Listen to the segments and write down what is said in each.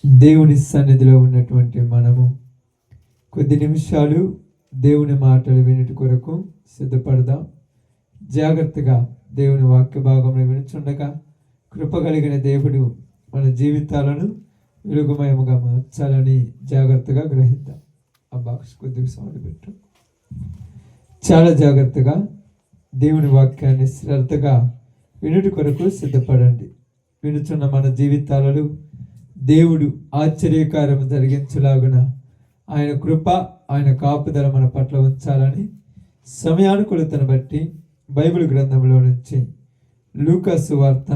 దేవుని సన్నిధిలో ఉన్నటువంటి మనము కొద్ది నిమిషాలు దేవుని మాటలు వినుట కొరకు సిద్ధపడదాం. జాగ్రత్తగా దేవుని వాక్య భాగంలో వినుచుండగా కృప కలిగిన దేవుడు మన జీవితాలను వెలుగుమయముగా మార్చాలని జాగ్రత్తగా గ్రహిద్దాం. ఆ బాక్స్ కొద్దిగా సౌండ్ పెట్టు. చాలా జాగ్రత్తగా దేవుని వాక్యాన్ని శ్రద్ధగా వినుట కొరకు సిద్ధపడండి. వినుచున్న మన జీవితాలలో దేవుడు ఆశ్చర్యకార్యం జరిగించలాగున ఆయన కృప, ఆయన కాపుదల మన పట్ల ఉంచాలని సమయానుకూలతను బట్టి బైబిల్ గ్రంథంలో నుంచి లూకాసు వార్త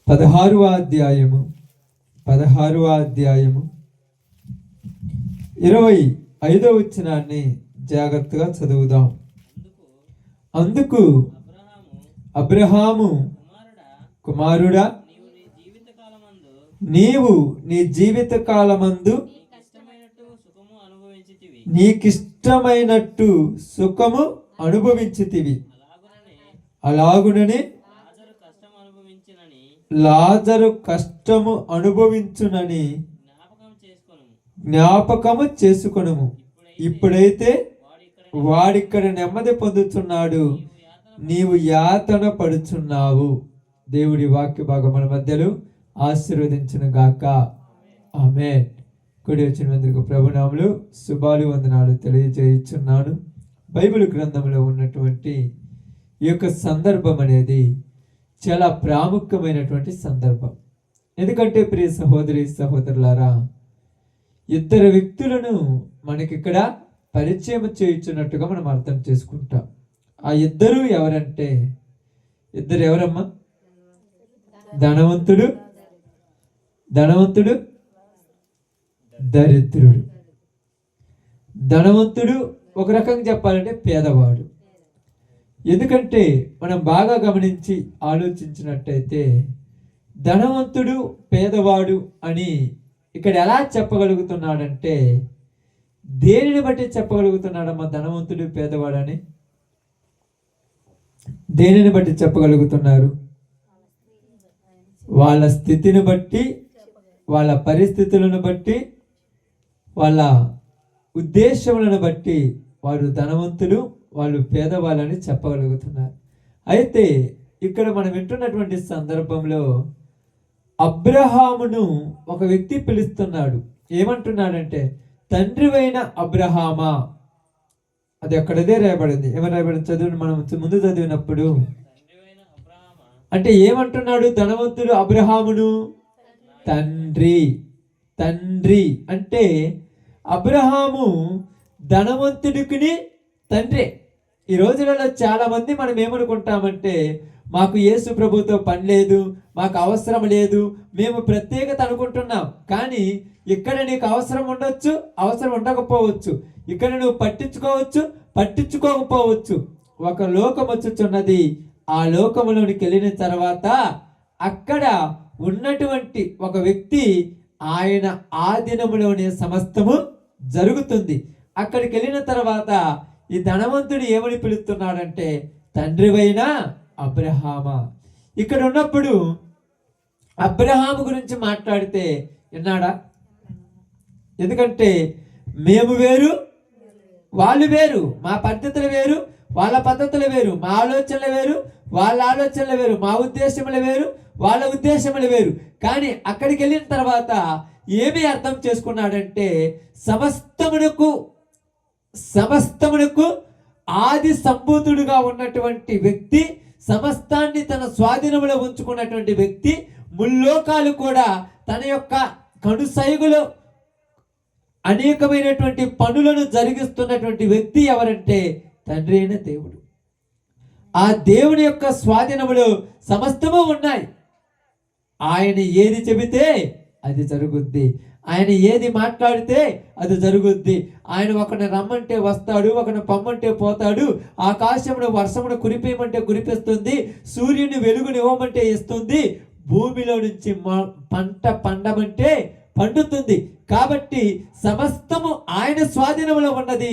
16వ అధ్యాయము 25వ వచనాన్ని జాగ్రత్తగా చదువుదాం. అందుకు అబ్రహాము, కుమారుడా, నీవు నీ జీవిత కాలమందు నీకిష్టమైనట్టు సుఖము అనుభవించితివి, అలాగుననే లాజరు కష్టము అనుభవించునని జ్ఞాపకము చేసుకొనుము. ఇప్పుడైతే వాడిక్కడ నెమ్మది పొందుతున్నాడు, నీవు యాతన పడుచున్నావు. దేవుడి వాక్య భాగం మన మధ్యలో ఆశీర్వదించును గాక. ఆమేన్. కూడి వచ్చినందుకు ప్రభునామములు శుభాలు వందనాలు తెలియజేయుచున్నాను. బైబిల్ గ్రంథంలో ఉన్నటువంటి ఈ యొక్క సందర్భం అనేది చాలా ప్రాముఖ్యమైనటువంటి సందర్భం. ఎందుకంటే ప్రియ సహోదరి సహోదరులారా, ఇద్దరు వ్యక్తులను మనకిక్కడ పరిచయం చేయించున్నట్టుగా మనం అర్థం చేసుకుంటాం. ఆ ఇద్దరు ఎవరంటే, ఇద్దరు ఎవరమ్మా? ధనవంతుడు, దరిద్రుడు. ధనవంతుడు ఒక రకంగా చెప్పాలంటే పేదవాడు. ఎందుకంటే మనం బాగా గమనించి ఆలోచించినట్టయితే ధనవంతుడు పేదవాడు అని ఇక్కడ ఎలా చెప్పగలుగుతున్నాడంటే, దేనిని బట్టి చెప్పగలుగుతున్నాడమ్మా ధనవంతుడు పేదవాడని? దేనిని బట్టి చెప్పగలుగుతున్నారు? వాళ్ళ స్థితిని బట్టి, వాళ్ళ పరిస్థితులను బట్టి, వాళ్ళ ఉద్దేశములను బట్టి వారు ధనవంతులు, వాళ్ళు పేదవాళ్ళని చెప్పగలుగుతున్నారు. అయితే ఇక్కడ మనం వింటున్నటువంటి సందర్భంలో అబ్రహామును ఒక వ్యక్తి పిలుస్తున్నాడు. ఏమంటున్నాడంటే, తండ్రివైన అబ్రహామా. అది అక్కడదే రాయబడింది. ఏమని రాయబడింది? చదువు మనం ముందు చదివినప్పుడు అంటే ఏమంటున్నాడు? ధనవంతుడు అబ్రహామును తండ్రి అంటే అబ్రహాము ధనవంతుడికి తండ్రి. ఈ రోజులలో చాలా మంది మనం ఏమనుకుంటామంటే, మాకు యేసు ప్రభుతో పని లేదు, మాకు అవసరం లేదు, మేము ప్రత్యేకత అనుకుంటున్నాం. కానీ ఇక్కడ నీకు అవసరం ఉండొచ్చు, అవసరం ఉండకపోవచ్చు. ఇక్కడ నువ్వు పట్టించుకోవచ్చు, పట్టించుకోకపోవచ్చు. ఒక లోకం వచ్చుచున్నది. ఆ లోకములోనికి వెళ్ళిన తర్వాత అక్కడ ఉన్నటువంటి ఒక వ్యక్తి, ఆయన ఆధీనములోనే సమస్తము జరుగుతుంది. అక్కడికి వెళ్ళిన తర్వాత ఈ ధనవంతుడు ఏమని పిలుస్తున్నాడంటే, తండ్రివైన అబ్రహామా. ఇక్కడ ఉన్నప్పుడు అబ్రహాము గురించి మాట్లాడితే విన్నాడా? ఎందుకంటే మేము వేరు, వాళ్ళు వేరు, మా పద్ధతులు వేరు, వాళ్ళ పద్ధతులు వేరు, మా ఆలోచనలు వేరు, వాళ్ళ ఆలోచనలు వేరు, మా ఉద్దేశములు వేరు, వాళ్ళ ఉద్దేశములు వేరు. కానీ అక్కడికి వెళ్ళిన తర్వాత ఏమి అర్థం చేసుకున్నాడంటే, సమస్తమునకు ఆది సంభూతుడుగా ఉన్నటువంటి వ్యక్తి, సమస్తాన్ని తన స్వాధీనంలో ఉంచుకున్నటువంటి వ్యక్తి, ముల్లోకాలు కూడా తన యొక్క కనుసైగులో అనేకమైనటువంటి పనులను జరిగిస్తున్నటువంటి వ్యక్తి ఎవరంటే తండ్రి అయిన దేవుడు. ఆ దేవుని యొక్క స్వాధీనములో సమస్తము ఉన్నాయి. ఆయన ఏది చెబితే అది జరుగుద్ది, ఆయన ఏది మాట్లాడితే అది జరుగుద్ది. ఆయన ఒకరిని రమ్మంటే వస్తాడు, ఒకరిని పొమ్మంటే పోతాడు. ఆకాశమును వర్షమును కురిపేయమంటే కురిపిస్తుంది, సూర్యుని వెలుగుని ఇవ్వమంటే ఇస్తుంది, భూమిలో నుంచి పంట పండమంటే పండుతుంది. కాబట్టి సమస్తము ఆయన స్వాధీనంలో ఉన్నది.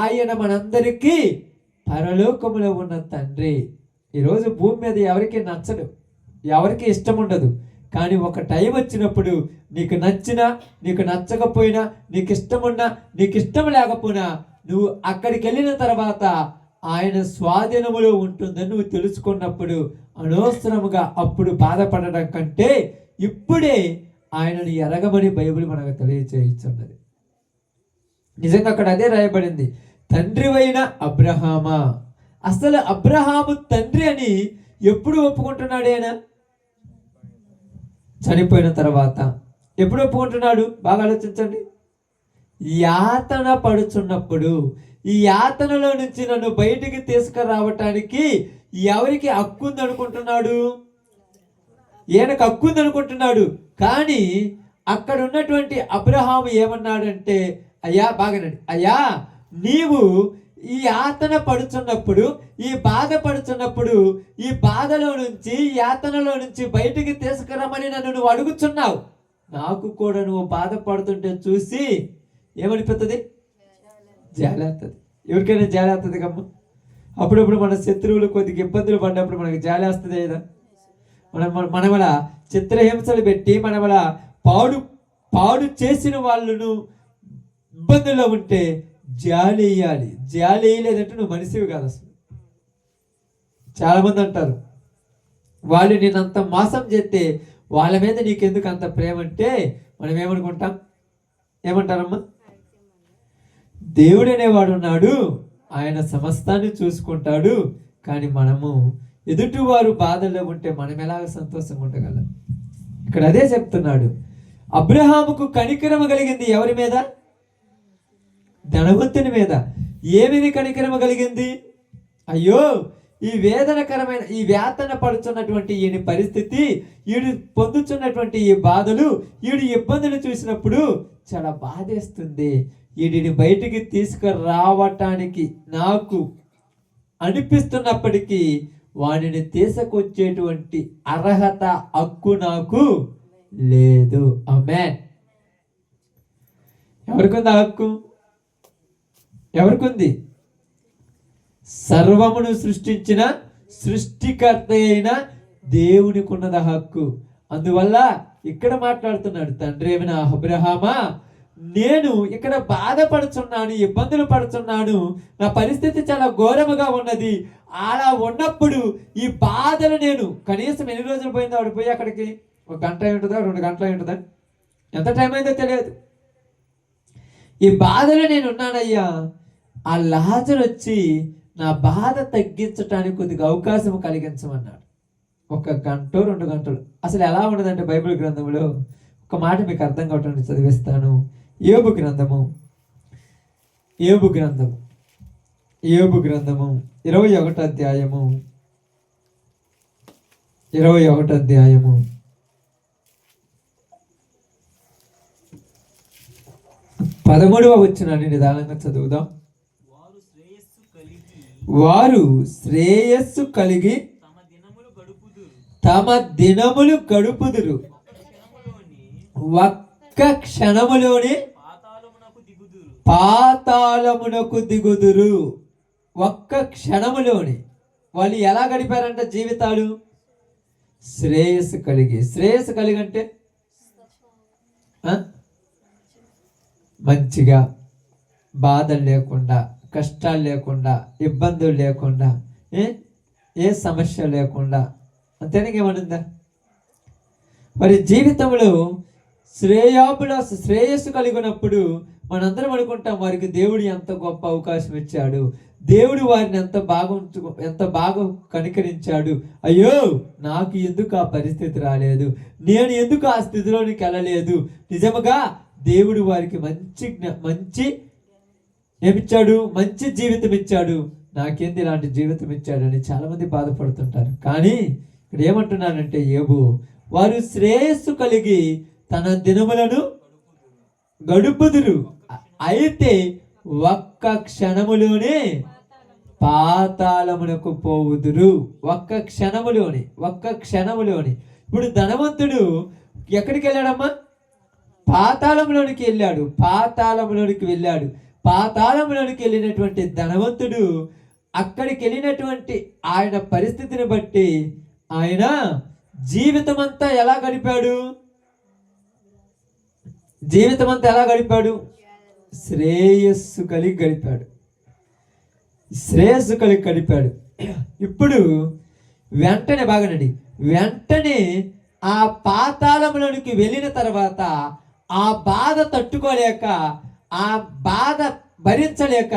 ఆయన మనందరికీ పరలోకములో ఉన్న తండ్రి. ఈరోజు భూమి మీద ఎవరికి నచ్చడు. ఎవరికి ఇష్టం ఉండదు. కానీ ఒక టైం వచ్చినప్పుడు నీకు నచ్చినా నీకు నచ్చకపోయినా, నీకు ఇష్టమున్నా నీకు ఇష్టం లేకపోయినా, నువ్వు అక్కడికి వెళ్ళిన తర్వాత ఆయన స్వాధీనములో ఉంటుందని నువ్వు తెలుసుకున్నప్పుడు అనవసరముగా అప్పుడు బాధపడడం కంటే ఇప్పుడే ఆయనను ఎరగమని బైబిల్ మనకు తెలియచేయుచున్నది. నిజంగా అక్కడ అదే రాయబడింది, తండ్రివైన అబ్రహామా. అసలు అబ్రహాము తండ్రి అని ఎప్పుడు ఒప్పుకుంటున్నాడు ఆయన? చనిపోయిన తర్వాత. ఎప్పుడు ఒప్పుకుంటున్నాడు? బాగా ఆలోచించండి. యాతన పడుచున్నప్పుడు. ఈ యాతనలో నుంచి నన్ను బయటికి తీసుకురావటానికి ఎవరికి హక్కు ఉంది అనుకుంటున్నాడు? ఈయనకు హక్కు ఉంది అనుకుంటున్నాడు. కానీ అక్కడ ఉన్నటువంటి అబ్రహాము ఏమన్నాడంటే, అయ్యా బాగానండి, అయ్యా నీవు ఈ యాతన పడుచున్నప్పుడు, ఈ బాధపడుచున్నప్పుడు, ఈ బాధలో నుంచి యాతనలో నుంచి బయటికి తీసుకురమ్మని నన్ను నువ్వు అడుగుచున్నావు. నాకు కూడా నువ్వు బాధపడుతుంటే చూసి ఏమనిపిస్తుంది? జాలేస్తుంది. ఎవరికైనా జాలేస్తుంది కమ్మ. అప్పుడప్పుడు మన శత్రువులు కొద్దిగా ఇబ్బందులు పడినప్పుడు మనకి జాలేస్తుంది కదా. మనమల చిత్రహింసలు పెట్టి మనమల పాడు చేసిన వాళ్ళను ఇబ్బందుల్లో ఉంటే జాలి వేయాలి. జాలి వేయలేదంటే నువ్వు మనిషివి కాదు. అసలు చాలామంది అంటారు, వాళ్ళు నేనంత మోసం చేస్తే వాళ్ళ మీద నీకెందుకు అంత ప్రేమ అంటే మనం ఏమనుకుంటాం? ఏమంటారమ్మా? దేవుడు అనేవాడు ఉన్నాడు, ఆయన సమస్తాన్ని చూసుకుంటాడు. కానీ మనము ఎదుటివారు బాధల్లో ఉంటే మనం ఎలాగ సంతోషంగా ఉండగలం? ఇక్కడ అదే చెప్తున్నాడు. అబ్రహాముకు కనికరమ కలిగింది ఎవరి మీద? ధనవంతుని మీద. ఏమిది కనికరమ కలిగింది? అయ్యో ఈ వేదనకరమైన, ఈ వేతన పడుతున్నటువంటి ఈయన పరిస్థితి, ఈడు పొందుతున్నటువంటి ఈ బాధలు, ఈడు ఇబ్బందులు చూసినప్పుడు చాలా బాధేస్తుంది. వీడిని బయటికి తీసుకురావటానికి నాకు అనిపిస్తున్నప్పటికీ వాడిని తీసుకొచ్చేటువంటి అర్హత, హక్కు నాకు లేదు. ఆమేన్. ఎవరికుంది ఆ హక్కు? ఎవరికుంది? సర్వమును సృష్టించిన సృష్టికర్త అయిన దేవునికి ఉన్నది హక్కు. అందువల్ల ఇక్కడ మాట్లాడుతున్నాడు, తండ్రి ఏమైనా అబ్రహామా, నేను ఇక్కడ బాధపడుచున్నాను, ఇబ్బందులు పడుతున్నాను, నా పరిస్థితి చాలా ఘోరముగా ఉన్నది. అలా ఉన్నప్పుడు ఈ బాధలు నేను కనీసం ఎన్ని రోజులు పోయిందో ఆవిడ పోయి అక్కడికి? 1 గంట ఉంటుందా, 2 గంటలు ఉంటుందా, ఎంత టైం అయిందో తెలియదు. ఈ బాధలు నేను ఉన్నానయ్యా, ఆ లాజరు వచ్చి నా బాధ తగ్గించడానికి కొద్దిగా అవకాశం కలిగించమన్నాడు. 1 గంట 2 గంటలు. అసలు ఎలా ఉండదంటే బైబిల్ గ్రంథంలో ఒక మాట మీకు అర్థం కావటానికి చదివిస్తాను. యోబు గ్రంథము 21వ అధ్యాయము 13వ వచనాన్ని నిదానంగా చదువుదాం. వారు శ్రేయస్సు కలిగి తమ దినములు గడుపుదురు, ఒక్క క్షణములోని పాతాళమునకు దిగుదురు. ఒక్క క్షణములోని వాళ్ళు ఎలా గడిపారంట జీవితాలు? శ్రేయస్సు కలిగి. శ్రేయస్సు కలిగి అంటే మంచిగా, బాధలు లేకుండా, కష్టాలు లేకుండా, ఇబ్బందులు లేకుండా, ఏ సమస్య లేకుండా, అంతేనాకేమనుందా? మరి జీవితంలో శ్రేయస్సు కలిగినప్పుడు మనందరం అనుకుంటాం, వారికి దేవుడు ఎంత గొప్ప అవకాశం ఇచ్చాడు, దేవుడు వారిని ఎంత బాగా కనికరించాడు, అయ్యో నాకు ఎందుకు ఆ పరిస్థితి రాలేదు, నేను ఎందుకు ఆ స్థితిలోనికి వెళ్ళలేదు, నిజముగా దేవుడు వారికి మంచి ఏమిచ్చాడు? మంచి జీవితం ఇచ్చాడు, నాకేంది ఇలాంటి జీవితం ఇచ్చాడని చాలా మంది బాధపడుతుంటారు. కానీ ఇక్కడ ఏమంటున్నానంటే యోబు, వారు శ్రేయస్సు కలిగి తన దినములను గడుపుదురు, అయితే ఒక్క క్షణములోనే పాతాళమునకు పోవుదురు. ఒక్క క్షణములోని. ఇప్పుడు ధనవంతుడు ఎక్కడికి వెళ్ళాడమ్మా? పాతాళంలోనికి వెళ్ళాడు. పాతాళంలోనికి వెళ్ళినటువంటి ధనవంతుడు అక్కడికి వెళ్ళినటువంటి ఆయన పరిస్థితిని బట్టి ఆయన జీవితం అంతా ఎలా గడిపాడు? జీవితం అంతా ఎలా గడిపాడు? శ్రేయస్సు కలిగి గడిపాడు. శ్రేయస్సు కలిగి గడిపాడు. ఇప్పుడు వెంటనే బాగానండి, వెంటనే ఆ పాతాళంలోనికి వెళ్ళిన తర్వాత ఆ బాధ తట్టుకోలేక, ఆ బాధ భరించలేక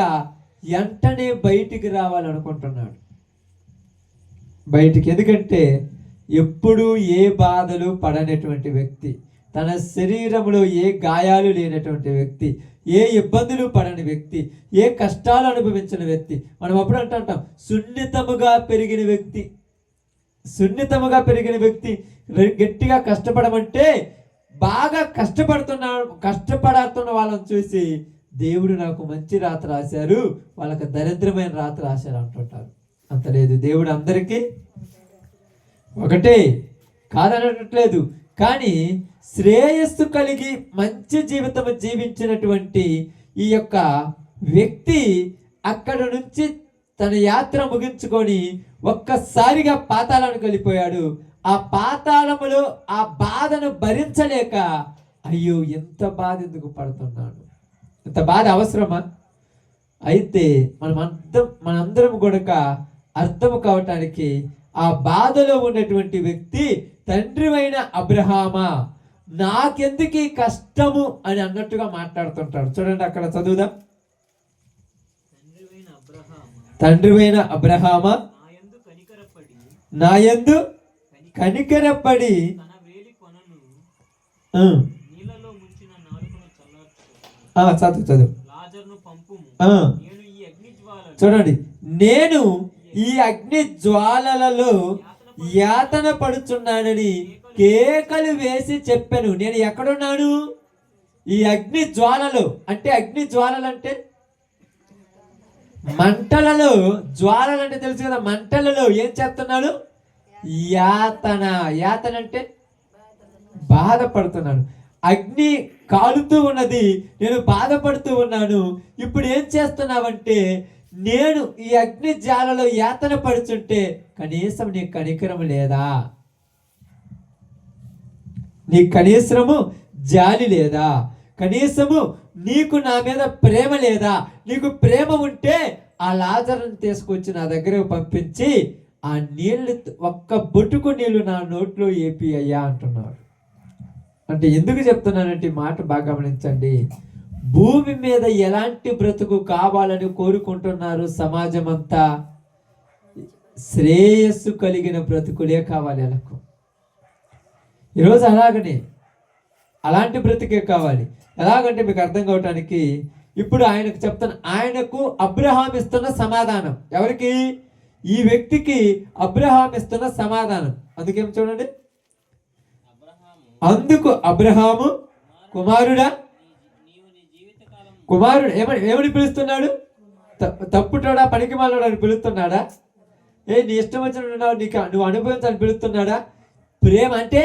వెంటనే బయటికి రావాలనుకుంటున్నాడు. బయటికి, ఎందుకంటే ఎప్పుడూ ఏ బాధలు పడనటువంటి వ్యక్తి, తన శరీరంలో ఏ గాయాలు లేనటువంటి వ్యక్తి, ఏ ఇబ్బందులు పడని వ్యక్తి, ఏ కష్టాలు అనుభవించిన వ్యక్తి. మనం అప్పుడు అంటుంటాం సున్నితముగా పెరిగిన వ్యక్తి. సున్నితముగా పెరిగిన వ్యక్తి గట్టిగా కష్టపడమంటే బాగా కష్టపడుతున్న వాళ్ళని చూసి దేవుడు నాకు మంచి రాత రాశారు, వాళ్ళకి దరిద్రమైన రాత రాశారు అంటుంటారు. అంత లేదు, దేవుడు అందరికీ ఒకటే, కాదనట్లేదు. కానీ శ్రేయస్సు కలిగి మంచి జీవితం జీవించినటువంటి ఈ యొక్క వ్యక్తి అక్కడ నుంచి తన యాత్ర ముగించుకొని ఒక్కసారిగా పాతాళానికి వెళ్ళిపోయాడు. ఆ పాతాళములో ఆ బాధను భరించలేక, అయ్యో ఎంత బాధ ఎందుకు పడుతున్నాను, ఇంత బాధ అవసరమా? అయితే మనందరం కూడా అర్థం కావటానికి ఆ బాధలో ఉన్నటువంటి వ్యక్తి తండ్రివైన అబ్రహామా నాకెందుకు కష్టము అని అన్నట్టుగా మాట్లాడుతుంటాడు. చూడండి అక్కడ చదువుదాం. తండ్రివైన అబ్రహామా నాయందు కనికరపడి చదువు చూడండి, నేను ఈ అగ్ని జ్వాలలలో యాతన పడుచున్నానని కేకలు వేసి చెప్పాను. నేను ఎక్కడున్నాను? ఈ అగ్ని జ్వాలలు. అంటే అగ్ని జ్వాలలు అంటే మంటలలో, జ్వాలలు అంటే తెలుసు కదా, మంటలలో ఏం చెప్తున్నాడు? యాతన. యాతన అంటే బాధపడుతున్నాను. అగ్ని కాలుతూ ఉన్నది, నేను బాధపడుతూ ఉన్నాను. ఇప్పుడు ఏం చేస్తున్నావంటే, నేను ఈ అగ్ని జ్వాలలో యాతన పడుచుంటే కనీసం నీ కనికరం లేదా? నీ కనీసము జాలి లేదా? కనీసము నీకు నా మీద ప్రేమ లేదా? నీకు ప్రేమ ఉంటే ఆ లాజరుని తీసుకొచ్చి నా దగ్గరకు పంపించి ఆ నీళ్లు, ఒక్క బొట్టుకు నీళ్లు నా నోట్లో ఏపి అయ్యా అంటున్నాడు. అంటే ఎందుకు చెప్తున్నానంటే ఈ మాట బాగా గమనించండి. భూమి మీద ఎలాంటి బ్రతుకు కావాలని కోరుకుంటున్నారు సమాజం అంతా? శ్రేయస్సు కలిగిన బ్రతుకులే కావాలి వాళ్ళకు. ఈరోజు అలాంటి బ్రతుకే కావాలి. ఎలాగంటే మీకు అర్థం కావటానికి ఇప్పుడు ఆయనకు చెప్తాను. ఆయనకు అబ్రహాం ఇస్తున్న సమాధానం, ఎవరికి? ఈ వ్యక్తికి అబ్రహాం ఇస్తున్న సమాధానం. అందుకేం చూడండి, అందుకు అబ్రహాము కుమారుడా, కుమారుడు ఏమని పిలుస్తున్నాడు? తప్పుటోడా, పనికి మాలోడా అని పిలుస్తున్నాడా? నీ ఇష్టం వచ్చిన నువ్వు అనుభవించాలని పిలుస్తున్నాడా? ప్రేమ అంటే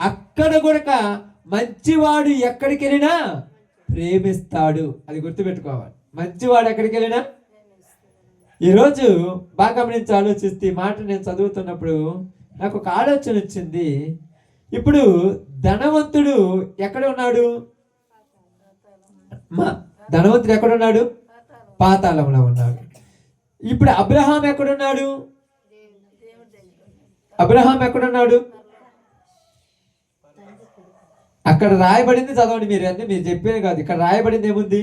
అక్కడ కూడా మంచివాడు ఎక్కడికి వెళ్ళినా ప్రేమిస్తాడు. అది గుర్తుపెట్టుకోవాలి. మంచివాడు ఎక్కడికి వెళ్ళినా. ఈరోజు బాగా గమనించి ఆలోచిస్తే ఈ మాట నేను చదువుతున్నప్పుడు నాకు ఒక ఆలోచన వచ్చింది. ఇప్పుడు ధనవంతుడు ఎక్కడ ఉన్నాడు? ధనవంతుడు ఎక్కడున్నాడు? పాతాళంలో ఉన్నాడు. ఇప్పుడు అబ్రహాం ఎక్కడున్నాడు? అబ్రహాం ఎక్కడున్నాడు? అక్కడ రాయబడింది చదవండి మీరు, అంటే మీరు చెప్పేది కాదు. ఇక్కడ రాయబడింది ఏముంది?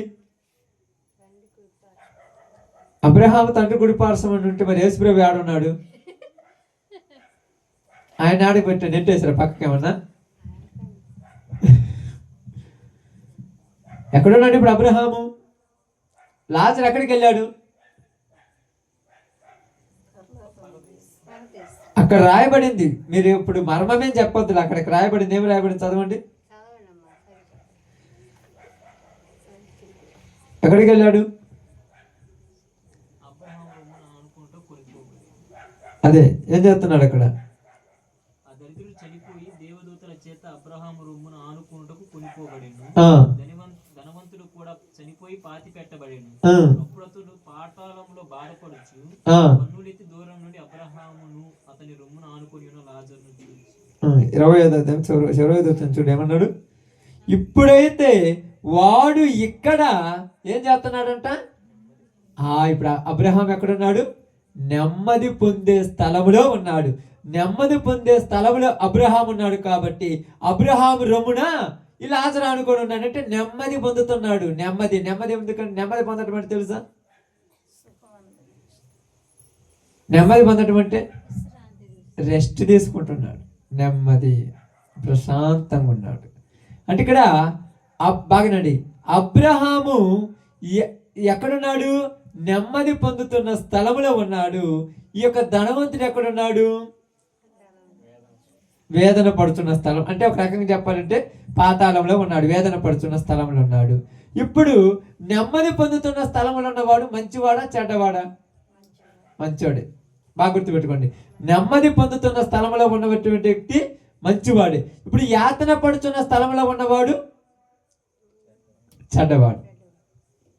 అబ్రహాం తండ్రి కుడి పార్శ్వం అని ఉంటే మరి యేసుప్రభు ఆడున్నాడు? ఆయన ఆడికి పెట్టే నెట్టేసారు పక్కకి ఏమన్నా? ఎక్కడున్నాడు ఇప్పుడు అబ్రహాము? లాజరు ఎక్కడికి వెళ్ళాడు? అక్కడ రాయబడింది. మీరు ఇప్పుడు మర్మమేం చెప్పొద్దు, అక్కడికి రాయబడింది. ఏమి రాయబడింది చదవండి. ఎక్కడికి వెళ్ళాడు? అదే ఏం చేస్తున్నాడు అక్కడ? ధనవంతుడు కూడా చనిపోయి పాతి పెట్టబడెను. అప్పుడు అతడు పాతాళంలో బాధపడుచు కన్నులెత్తి దూరం నుండి అబ్రహామును అతని రొమ్మున ఆనుకొని ఉన్న లాజరును చూసి. 25వ అధ్యాయం చివరి వచ్చిన చూడు ఏమన్నాడు, ఇప్పుడైతే వాడు ఇక్కడ ఏం చేస్తున్నాడంట, ఇప్పుడు అబ్రహాం ఎక్కడున్నాడు, నెమ్మది పొందే స్థలములో ఉన్నాడు. నెమ్మది పొందే స్థలములో అబ్రహాం ఉన్నాడు కాబట్టి అబ్రహాం రొమ్మున ఈ లాజరు అనుకొని ఉన్నాడు. అంటే నెమ్మది పొందుతున్నాడు. నెమ్మది ఎందుకంటే నెమ్మది పొందడం అంటే తెలుసా, నెమ్మది పొందడం అంటే రెస్ట్ తీసుకుంటున్నాడు, నెమ్మది ప్రశాంతంగా ఉన్నాడు. అంటే ఇక్కడ బాగానండి, అబ్రహాము ఎక్కడున్నాడు, నెమ్మది పొందుతున్న స్థలములో ఉన్నాడు. ఈ యొక్క ధనవంతుడు ఎక్కడున్నాడు, వేదన పడుతున్న స్థలం, అంటే ఒక రకంగా చెప్పాలంటే పాతాళంలో ఉన్నాడు, వేదన పడుతున్న స్థలంలో ఉన్నాడు. ఇప్పుడు నెమ్మది పొందుతున్న స్థలంలో ఉన్నవాడు మంచివాడా చెడ్డవాడా, మంచోడే. బాగా గుర్తుపెట్టుకోండి, నెమ్మది పొందుతున్న స్థలంలో ఉన్నటువంటి వ్యక్తి మంచివాడే. ఇప్పుడు యాతన పడుతున్న స్థలంలో ఉన్నవాడు చెడ్డవాడు.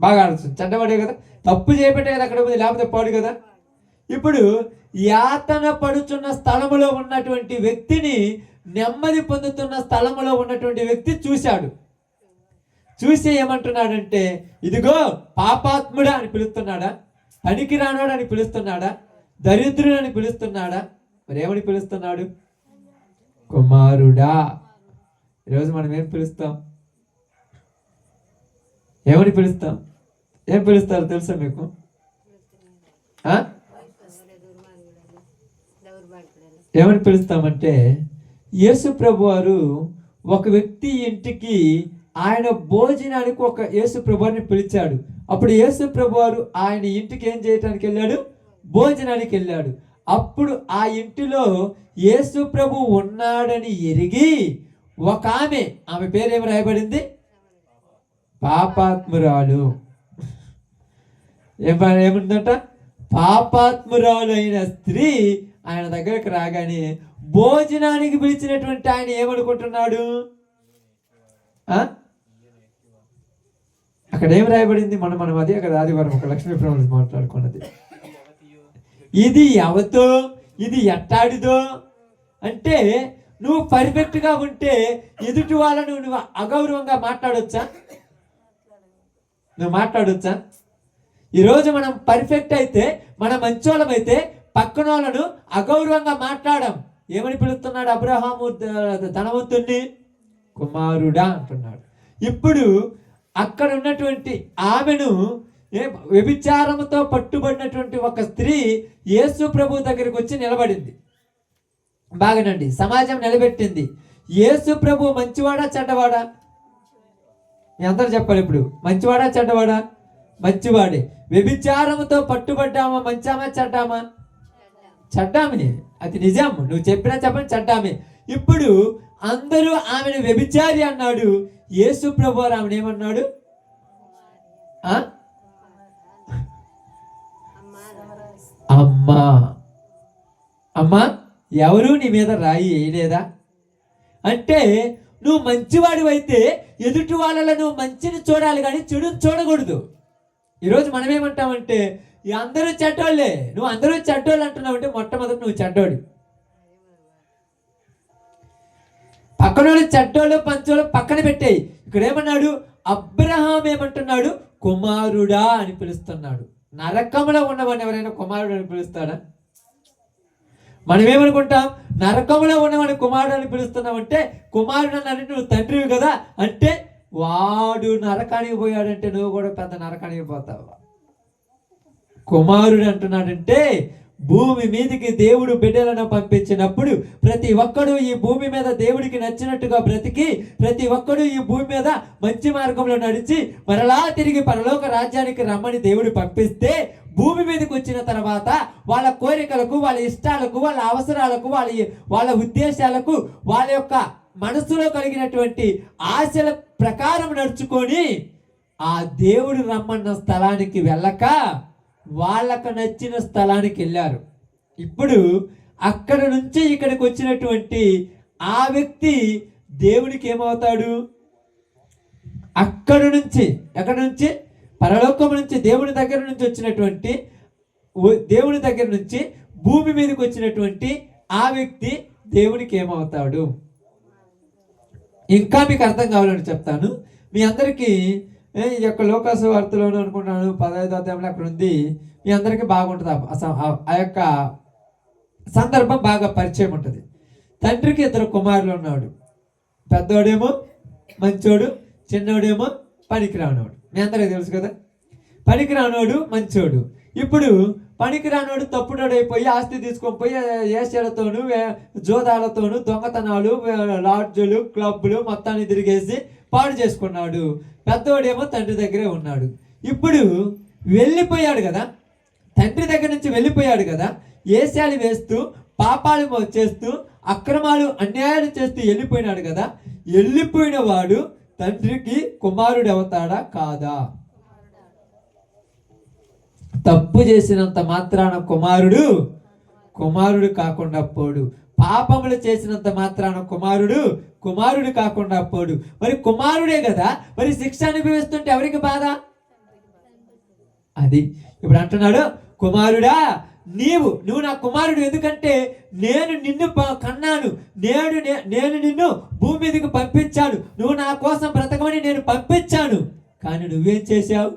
బాగా ఆలోచన, చెడ్డవాడే కదా, తప్పు చేయబట్టే కదా అక్కడ ఉంది, లేకపోతే పాడు కదా. ఇప్పుడు యాతన పడుతున్న స్థలములో ఉన్నటువంటి వ్యక్తిని నెమ్మది పొందుతున్న స్థలములో ఉన్నటువంటి వ్యక్తి చూశాడు. చూసి ఏమంటున్నాడంటే, ఇదిగో పాపాత్ముడా అని పిలుస్తున్నాడా, పనికి రానాడు అని పిలుస్తున్నాడా, దరిద్రుడు అని పిలుస్తున్నాడా, మరి ఏమని పిలుస్తున్నాడు, కుమారుడా. ఈరోజు మనం ఏం పిలుస్తాం, ఏమని పిలుస్తాం, ఏం పిలుస్తారు తెలుసా మీకు, ఏమని పిలుస్తామంటే, యేసు ప్రభు వారు ఒక వ్యక్తి ఇంటికి ఆయన భోజనానికి ఒక యేసు ప్రభు వారిని పిలిచాడు. అప్పుడు యేసు ప్రభు వారు ఆయన ఇంటికి ఏం చేయడానికి వెళ్ళాడు, భోజనానికి వెళ్ళాడు. అప్పుడు ఆ ఇంటిలో యేసు ప్రభు ఉన్నాడని ఎరిగి ఒక ఆమె పేరు ఏమి రాయబడింది, పాపాత్మురాలు. ఏముందంట, పాపాత్మురాలు అయిన స్త్రీ ఆయన దగ్గరకు రాగానే భోజనానికి పిలిచినటువంటి ఆయన ఏమనుకుంటున్నాడు, అక్కడ ఏం రాయబడింది, మనం అదే అక్కడ ఆదివారం ఒక లక్ష్మీ ప్రభుత్వం మాట్లాడుకున్నది, ఇది ఎవతో ఇది ఎట్టాడిదో. అంటే నువ్వు పర్ఫెక్ట్గా ఉంటే ఎదుటి వాళ్ళను నువ్వు అగౌరవంగా మాట్లాడొచ్చా, నువ్వు మాట్లాడొచ్చా? ఈరోజు మనం పర్ఫెక్ట్ అయితే, మన మంచోళం అయితే పక్కన వాళ్ళను అగౌరవంగా మాట్లాడం. ఏమని పిలుస్తున్నాడు అబ్రహాము ధనవంతుణ్ణి, కుమారుడా అంటున్నాడు. ఇప్పుడు అక్కడ ఉన్నటువంటి ఆమెను వ్యభిచారంతో పట్టుబడినటువంటి ఒక స్త్రీ యేసు ప్రభు దగ్గరికి వచ్చి నిలబడింది. బాగానండి, సమాజం నిలబెట్టింది. యేసు ప్రభు మంచివాడా చెడ్డవాడా, మీ అందరూ చెప్పాలి ఇప్పుడు, మంచివాడా చెడ్డవాడా, మంచివాడే. వ్యభిచారంతో పట్టుబడ్డామా, మంచామా చెడ్డామా, చెడ్డామే, అది నిజం, నువ్వు చెప్పినా చెప్పని చెడ్డామే. ఇప్పుడు అందరూ ఆమెను వ్యభిచారి అన్నాడు. యేసు ప్రభు ఆమెను ఏమన్నాడు, అమ్మా అమ్మా ఎవరు నీ మీద రాయి వేయలేదా. అంటే నువ్వు మంచివాడివైతే ఎదుటి వాళ్ళలో నువ్వు మంచిని చూడాలి కానీ చెడుని చూడకూడదు. ఈరోజు మనం ఏమంటామంటే, అందరూ చెడ్డోళ్ళే, నువ్వు అందరూ చెడ్డోళ్ళు అంటున్నావు అంటే మొట్టమొదటి నువ్వు చెడ్డోడు. పక్కనోళ్ళు చెడ్డోళ్ళు పంచోళ్ళు పక్కన పెట్టేయి. ఇక్కడ ఏమన్నాడు, అబ్రహాం ఏమంటున్నాడు, కుమారుడా అని పిలుస్తున్నాడు. నరకంలో ఉన్నవాడిని ఎవరైనా కుమారుడు అని పిలుస్తాడా? మనం ఏమనుకుంటాం, నరకంలో ఉన్నవాడిని కుమారుడు అని పిలుస్తున్నామంటే, కుమారుడు అన్నాడు నువ్వు తండ్రివి కదా, అంటే వాడు నరకానికి పోయాడంటే నువ్వు కూడా పెద్ద నరకానికి పోతావు. కుమారుడు అంటున్నాడంటే భూమి మీదకి దేవుడు బిడ్డలను పంపించినప్పుడు ప్రతి ఒక్కడు ఈ భూమి మీద దేవుడికి నచ్చినట్టుగా బ్రతికి, ప్రతి ఒక్కడు ఈ భూమి మీద మంచి మార్గంలో నడిచి మరలా తిరిగి పరలోక రాజ్యానికి రమ్మని దేవుడు పంపిస్తే, భూమి మీదకి వచ్చిన తర్వాత వాళ్ళ కోరికలకు, వాళ్ళ ఇష్టాలకు, వాళ్ళ అవసరాలకు, వాళ్ళ ఉద్దేశాలకు, వాళ్ళ యొక్క మనసులో కలిగినటువంటి ఆశల ప్రకారం నడుచుకొని ఆ దేవుడు రమ్మన్న స్థలానికి వెళ్ళక వాళ్ళకు నచ్చిన స్థలానికి వెళ్ళారు. ఇప్పుడు అక్కడ నుంచి ఇక్కడికి వచ్చినటువంటి ఆ వ్యక్తి దేవుడికి ఏమవుతాడు, అక్కడ నుంచి ఎక్కడ నుంచి, పరలోకం నుంచి దేవుని దగ్గర నుంచి వచ్చినటువంటి, దేవుని దగ్గర నుంచి భూమి మీదకి వచ్చినటువంటి ఆ వ్యక్తి దేవునికి ఏమవుతాడు? ఇంకా మీకు అర్థం కావాలని చెప్తాను. మీ అందరికీ ఈ యొక్క లోకాసు వార్తలోనే అనుకుంటున్నాను 15వ అధ్యాయంలో అక్కడ ఉంది. మీ అందరికీ బాగుంటుంది ఆ యొక్క సందర్భం బాగా పరిచయం ఉంటుంది. తండ్రికి 2 కుమారులు ఉన్నాడు. పెద్దోడేమో మంచోడు, చిన్నోడేమో పనికిరానోడు. మీ అందరికీ తెలుసు కదా. పనికిరానోడు మంచోడు. ఇప్పుడు పనికిరానోడు తప్పుడోడైపోయి ఆస్తి తీసుకొని పోయి ఏషాలతోనూ జోదాలతోనూ దొంగతనాలు, లాడ్జులు, క్లబ్లు మొత్తాన్ని తిరిగేసి పాడు చేసుకున్నాడు. పెద్దోడేమో తండ్రి దగ్గరే ఉన్నాడు. ఇప్పుడు వెళ్ళిపోయాడు కదా, తండ్రి దగ్గర నుంచి వెళ్ళిపోయాడు కదా, ఏషాలు వేస్తూ పాపాలు చేస్తూ అక్రమాలు అన్యాయాలు చేస్తూ వెళ్ళిపోయినాడు కదా. వెళ్ళిపోయిన వాడు తండ్రికి కుమారుడు అవుతాడా కాదా? తప్పు చేసినంత మాత్రాన కుమారుడు కాకుండా పోడు. పాపములు చేసినంత మాత్రాన కుమారుడు కాకుండా పోడు. మరి కుమారుడే కదా, మరి శిక్ష అనుభవిస్తుంటే ఎవరికి బాధ? అది ఇప్పుడు అంటున్నాడు, కుమారుడా నువ్వు నా కుమారుడు, ఎందుకంటే నేను నిన్ను కన్నాను, నేను నిన్ను భూమి మీదకి పంపించాను, నువ్వు నా కోసం బ్రతకమని నేను పంపించాను. కానీ నువ్వేం చేశావు?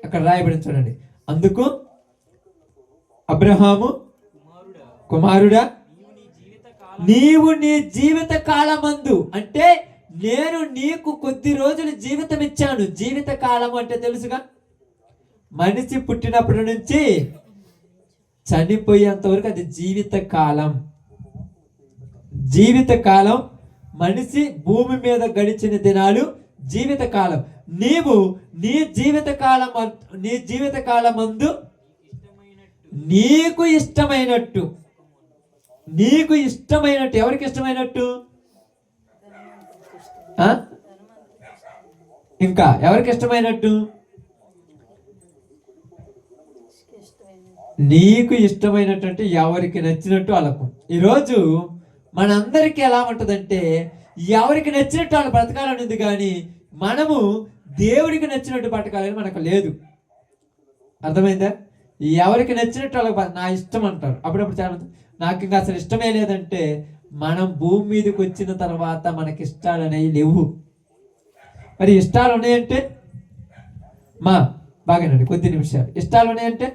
అక్కడ రాయబడి చూడండి. అందుకు అబ్రహాము, కుమారుడా నీవు నీ జీవిత కాలమందు, అంటే నేను నీకు కొద్ది రోజులు జీవితం ఇచ్చాను. జీవిత కాలం అంటే తెలుసుగా, మనిషి పుట్టినప్పటి నుంచి చనిపోయేంత వరకు అది జీవిత కాలం. మనిషి భూమి మీద గడిచిన దినాలు జీవిత కాలం. నీవు నీ జీవిత కాలమందు నీకు ఇష్టమైనట్టు ఎవరికి ఇష్టమైనట్టు? ఇంకా ఎవరికి ఇష్టమైనట్టు? నీకు ఇష్టమైనట్టు, ఎవరికి నచ్చినట్టు వాళ్ళకు. ఈరోజు మనందరికీ ఎలా ఉంటుందంటే, ఎవరికి నచ్చినట్టు వాళ్ళు బ్రతకాలని ఉంది, కానీ మనము దేవుడికి నచ్చినట్టు బ్రతకాలని మనకు లేదు. అర్థమైందా? ఎవరికి నచ్చినట్టు వాళ్ళకి నా ఇష్టం అంటారు. అప్పుడప్పుడు చాలా నాకు ఇంకా అసలు ఇష్టమే లేదంటే, మనం భూమి మీదకి వచ్చిన తర్వాత మనకి ఇష్టాలు అనేవి లేవు. మరి ఇష్టాలు ఉన్నాయంటే బాగానండి, కొద్ది నిమిషాలు. ఇష్టాలు ఉన్నాయంటే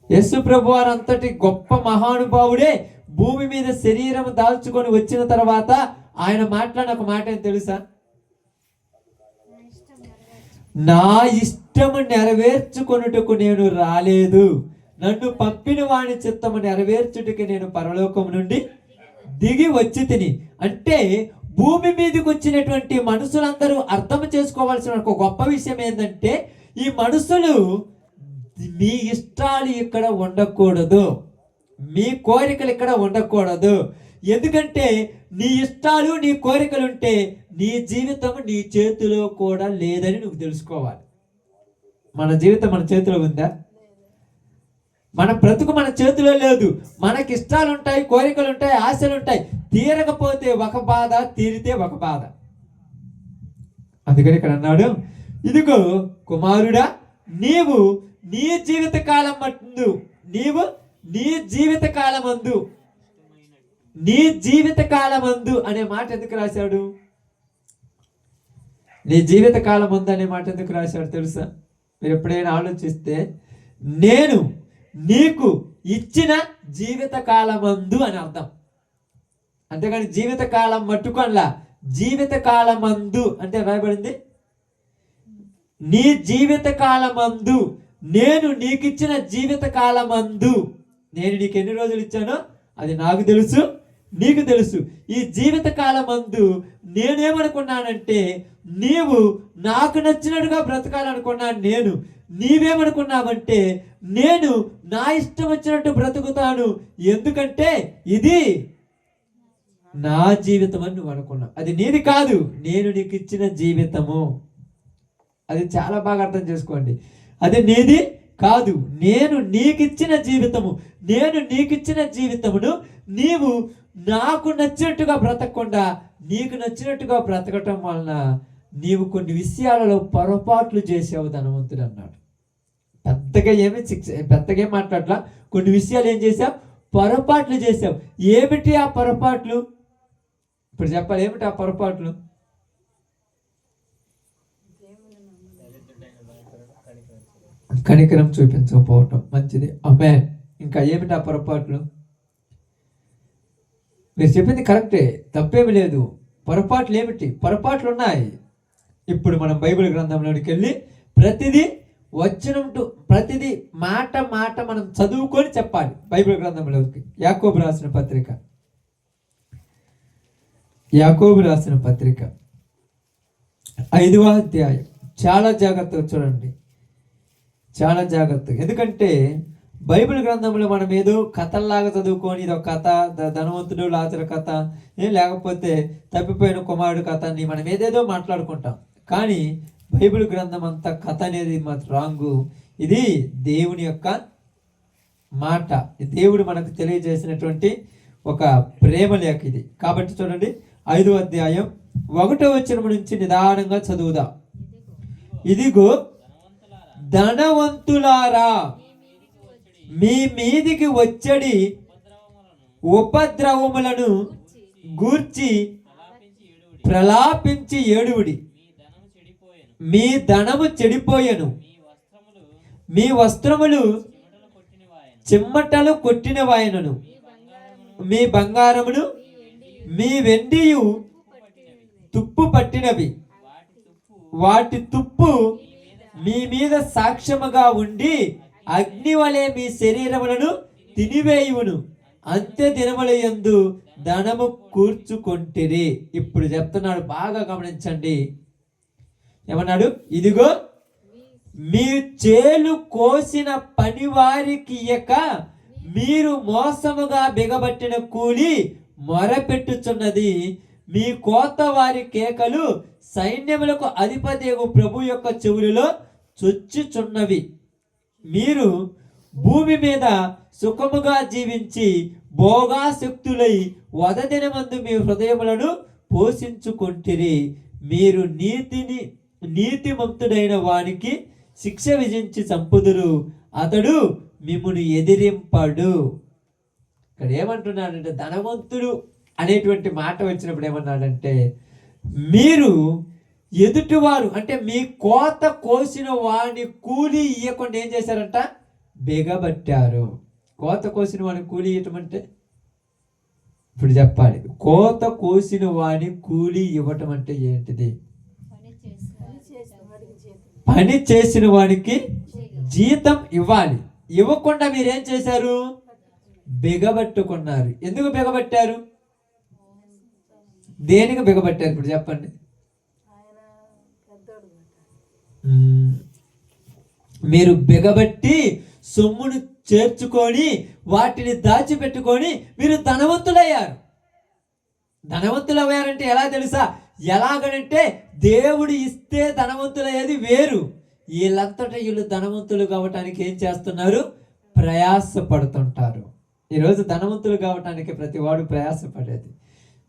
యేసు ప్రభు వారు అంతటి గొప్ప మహానుభావుడే భూమి మీద శరీరం దాల్చుకొని వచ్చిన తర్వాత ఆయన మాట్లాడిన ఒక మాట ఏం తెలుసా? నా ఇష్టము నెరవేర్చుకొనుటకు నేను రాలేదు, నన్ను పంపిన వాని చిత్తము నెరవేర్చుటకి నేను పరలోకం నుండి దిగి వచ్చి తిని. అంటే భూమి మీదకి వచ్చినటువంటి మనుషులందరూ అర్థం చేసుకోవాల్సిన ఒక గొప్ప విషయం ఏంటంటే, ఈ మనుషులు మీ ఇష్టాలు ఇక్కడ ఉండకూడదు, మీ కోరికలు ఇక్కడ ఉండకూడదు. ఎందుకంటే నీ ఇష్టాలు నీ కోరికలు ఉంటే నీ జీవితం నీ చేతిలో కూడా లేదని నువ్వు తెలుసుకోవాలి. మన జీవితం మన చేతిలో ఉందా? మన బ్రతుకు మన చేతిలో లేదు. మనకి ఇష్టాలు ఉంటాయి, కోరికలు ఉంటాయి, ఆశలు ఉంటాయి. తీరకపోతే ఒక బాధ, తీరితే ఒక బాధ. అందుకని ఇక్కడ అన్నాడు, ఇదిగో కుమారుడా, నీవు నీ జీవిత కాలమందు అనే మాట ఎందుకు రాశాడు? నీ జీవిత కాలమందు అనే మాట ఎందుకు రాశాడు తెలుసా? మీరు ఎప్పుడైనా ఆలోచిస్తే, నేను నీకు ఇచ్చిన జీవిత కాలమందు అని అర్థం. అంతేగాని జీవిత కాలం మట్టుకొనలా, జీవిత కాలమందు అంటే రాయబడింది, నీ జీవిత కాలమందు, నేను నీకు ఇచ్చిన జీవిత కాలమందు. నేను నీకు ఎన్ని రోజులు ఇచ్చానో అది నాకు తెలుసు, నీకు తెలుసు. ఈ జీవిత కాలమందు నేనేమనుకున్నానంటే, నీవు నాకు నచ్చినట్టుగా బ్రతకాలనుకున్నాను. నీవేమనుకున్నావంటే, నేను నా ఇష్టం వచ్చినట్టు బ్రతుకుతాను, ఎందుకంటే ఇది నా జీవితం అని నువ్వు అనుకున్నావు. అది నీది కాదు, నేను నీకు ఇచ్చిన జీవితము. అది చాలా బాగా అర్థం చేసుకోండి. అది నీది కాదు, నేను నీకిచ్చిన జీవితము. నేను నీకిచ్చిన జీవితమును నీవు నాకు నచ్చినట్టుగా బ్రతకకుండా నీకు నచ్చినట్టుగా బ్రతకటం వలన నీవు కొన్ని విషయాలలో పొరపాట్లు చేసావు ధనవంతుడు అన్నాడు. పెద్దగా ఏం మాట్లాడలా. కొన్ని విషయాలు ఏం చేసావు, పొరపాట్లు చేసావు. ఏమిటి ఆ పొరపాట్లు? ఇప్పుడు చెప్పాలి, ఏమిటి ఆ పొరపాట్లు? కనికరం చూపించకపోవటం, మంచిది, ఆమేన్. ఇంకా ఏమిటి ఆ పొరపాట్లు? మీరు చెప్పింది కరెక్టే, తప్పేమి లేదు. పొరపాట్లు ఏమిటి? పొరపాట్లు ఉన్నాయి. ఇప్పుడు మనం బైబిల్ గ్రంథంలోనికి వెళ్ళి ప్రతిదీ ప్రతిదీ మాట మనం చదువుకొని చెప్పాలి బైబిల్ గ్రంథంలోకి. యాకోబు రాసిన పత్రిక 5వ అధ్యాయం. చాలా జాగ్రత్తగా చూడండి, చాలా జాగ్రత్తగా. ఎందుకంటే బైబిల్ గ్రంథంలో మనం ఏదో కథల్లాగా చదువుకొని, ఇది ఒక కథ, ధనవంతుడు లాజరు కథ, లేకపోతే తప్పిపోయిన కుమారుడు కథ అని మనం ఏదేదో మాట్లాడుకుంటాం. కానీ బైబిల్ గ్రంథం అంతా కథ అనేది మాత్రం రాంగు. ఇది దేవుని యొక్క మాట, దేవుడు మనకు తెలియజేసినటువంటి ఒక ప్రేమ లేఖ ఇది. కాబట్టి చూడండి, 5వ అధ్యాయం 1వ వచనం నుంచి నిదానంగా చదువుదాం. ఇదిగో ధనవంతులారా, మీ మీదికి వచ్చడి ఉపద్రవములను గూర్చి ప్రలాపించి ఏడువుడి. మీ ధనము చెడిపోయెను, మీ వస్త్రములు చిమ్మటలు కొట్టినవాయనను, మీ బంగారమును మీ వెండియు తుప్పు పట్టినవి, వాటి తుప్పు మీ మీద సాక్ష్యముగా ఉండి అగ్ని వలె మీ శరీరములను తినివేయును. అంత్య దినముల యందు ధనము కూర్చుకొంటిరి. ఇప్పుడు చెప్తున్నాడు, బాగా గమనించండి. ఏమన్నాడు? ఇదిగో మీ చేలు కోసిన పనివారికి ఇయ్యక మీరు మోసముగా బిగబట్టిన కూలి మొరపెట్టుచున్నది. మీ కోత వారి కేకలు సైన్యములకు అధిపతియగు ప్రభు యొక్క చెవులలో చొచ్చుచున్నవి. మీరు భూమి మీద సుఖముగా జీవించి భోగాసక్తులై వదదినమందు మీ హృదయములను పోషించుకొంటిరి. మీరు నీతిమంతుడైన వానికి శిక్ష విధించి చంపుదురు, అతడు మిమ్మును ఎదిరింపడు. ఇక్కడ ఏమంటున్నాడంటే, ధనవంతుడు అనేటువంటి మాట వచ్చినప్పుడు ఏమన్నాడంటే, మీరు ఎదుటివారు అంటే మీ కోత కోసిన వాడిని కూలి ఇవ్వకుండా ఏం చేశారంట? బిగబట్టారు. కోత కోసిన వాడిని కూలి ఇవ్వటం అంటే, ఇప్పుడు చెప్పాలి, కోత కోసిన వాడిని కూలి ఇవ్వటం అంటే ఏంటిది? పని చేసిన వాడికి జీతం ఇవ్వాలి. ఇవ్వకుండా మీరేం చేశారు? బిగబట్టుకున్నారు. ఎందుకు బిగబట్టారు? దేనికి బిగబట్టారు? ఇప్పుడు చెప్పండి. మీరు బిగబట్టి సొమ్మును చేర్చుకొని వాటిని దాచిపెట్టుకొని మీరు ధనవంతులయ్యారు. ధనవంతులు అయ్యారంటే ఎలా తెలుసా? ఎలాగనంటే దేవుడు ఇస్తే ధనవంతులయ్యేది వేరు. వీళ్ళు ధనవంతులు కావటానికి ఏం చేస్తున్నారు? ప్రయాసపడుతుంటారు. ఈరోజు ధనవంతులు కావటానికి ప్రతి వాడు ప్రయాసపడేది.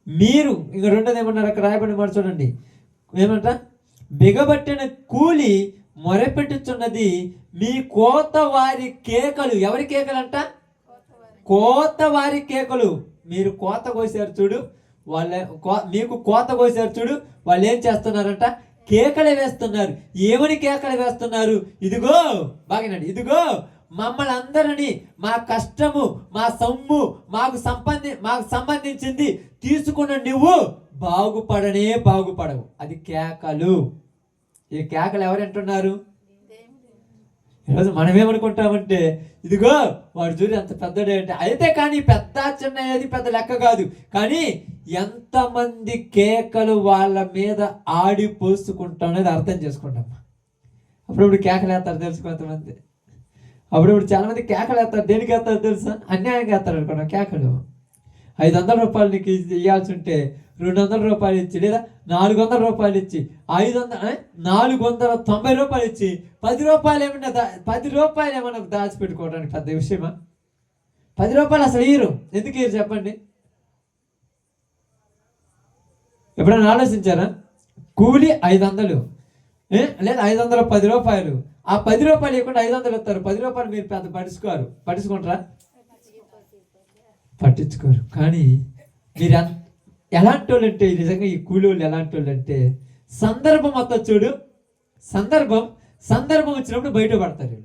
మీరు ఇంక రెండోది ఏమన్నారు అక్కడ రాయబడి మాట చూడండి, ఏమంట? బిగబట్టిన కూలి మొరపెట్టుచున్నది, మీ కోత వారి కేకలు. ఎవరి కేకలు అంట? కోత వారి కేకలు. మీరు కోత కోసారు చూడు, మీకు కోత కోసారు చూడు, వాళ్ళు ఏం చేస్తున్నారంట? కేకలు వేస్తున్నారు. ఏమని కేకలు వేస్తున్నారు? ఇదిగో బాగానండి, ఇదిగో మమ్మల్ని అందరినీ, మా కష్టము, మా సొమ్ము, మాకు సంబంధించింది తీసుకున్న నువ్వు బాగుపడవు. అది కేకలు. ఈ కేకలు ఎవరంటున్నారు? ఈరోజు మనం ఏమనుకుంటామంటే, ఇదిగో వాడు చూడు ఎంత పెద్దడే అంటే, అయితే కానీ పెద్ద చిన్న ఏది పెద్ద లెక్క కాదు. కానీ ఎంతమంది కేకలు వాళ్ళ మీద ఆడిపోసుకుంటాం అనేది అర్థం చేసుకుంటాం. అప్పుడప్పుడు కేకలు వేస్తారు తెలుసు కొంతమంది. అప్పుడప్పుడు చాలా మంది కేకలు వేస్తారు. దేనికి వేస్తారు తెలుసా? అన్యాయంగా వేస్తారు అనుకున్నాం కేకలు. 500 రూపాయలు నీకు ఇవ్వాల్సి ఉంటే 200 రూపాయలు ఇచ్చి, లేదా 400 రూపాయలు ఇచ్చి, 490 రూపాయలు ఇచ్చి 10 రూపాయలు ఏమన్నా దాచిపెట్టుకోవడానికి పెద్ద విషయమా? 10 రూపాయలు అసలు ఇయ్యరు. ఎందుకు ఇయ్యరు చెప్పండి? ఎప్పుడైనా ఆలోచించారా? కూలి 500, లేదా 510 రూపాయలు, ఆ 10 రూపాయలు ఇవ్వకుండా 500 ఇస్తారు. 10 రూపాయలు మీరు పెద్ద పట్టించుకుంటారా? పట్టించుకోరు. కానీ మీరు ఎలాంటి వాళ్ళు అంటే, నిజంగా ఈ కూలి వాళ్ళు ఎలాంటి వాళ్ళు అంటే, సందర్భం మొత్తం చూడు, సందర్భం వచ్చినప్పుడు బయట పడతారు.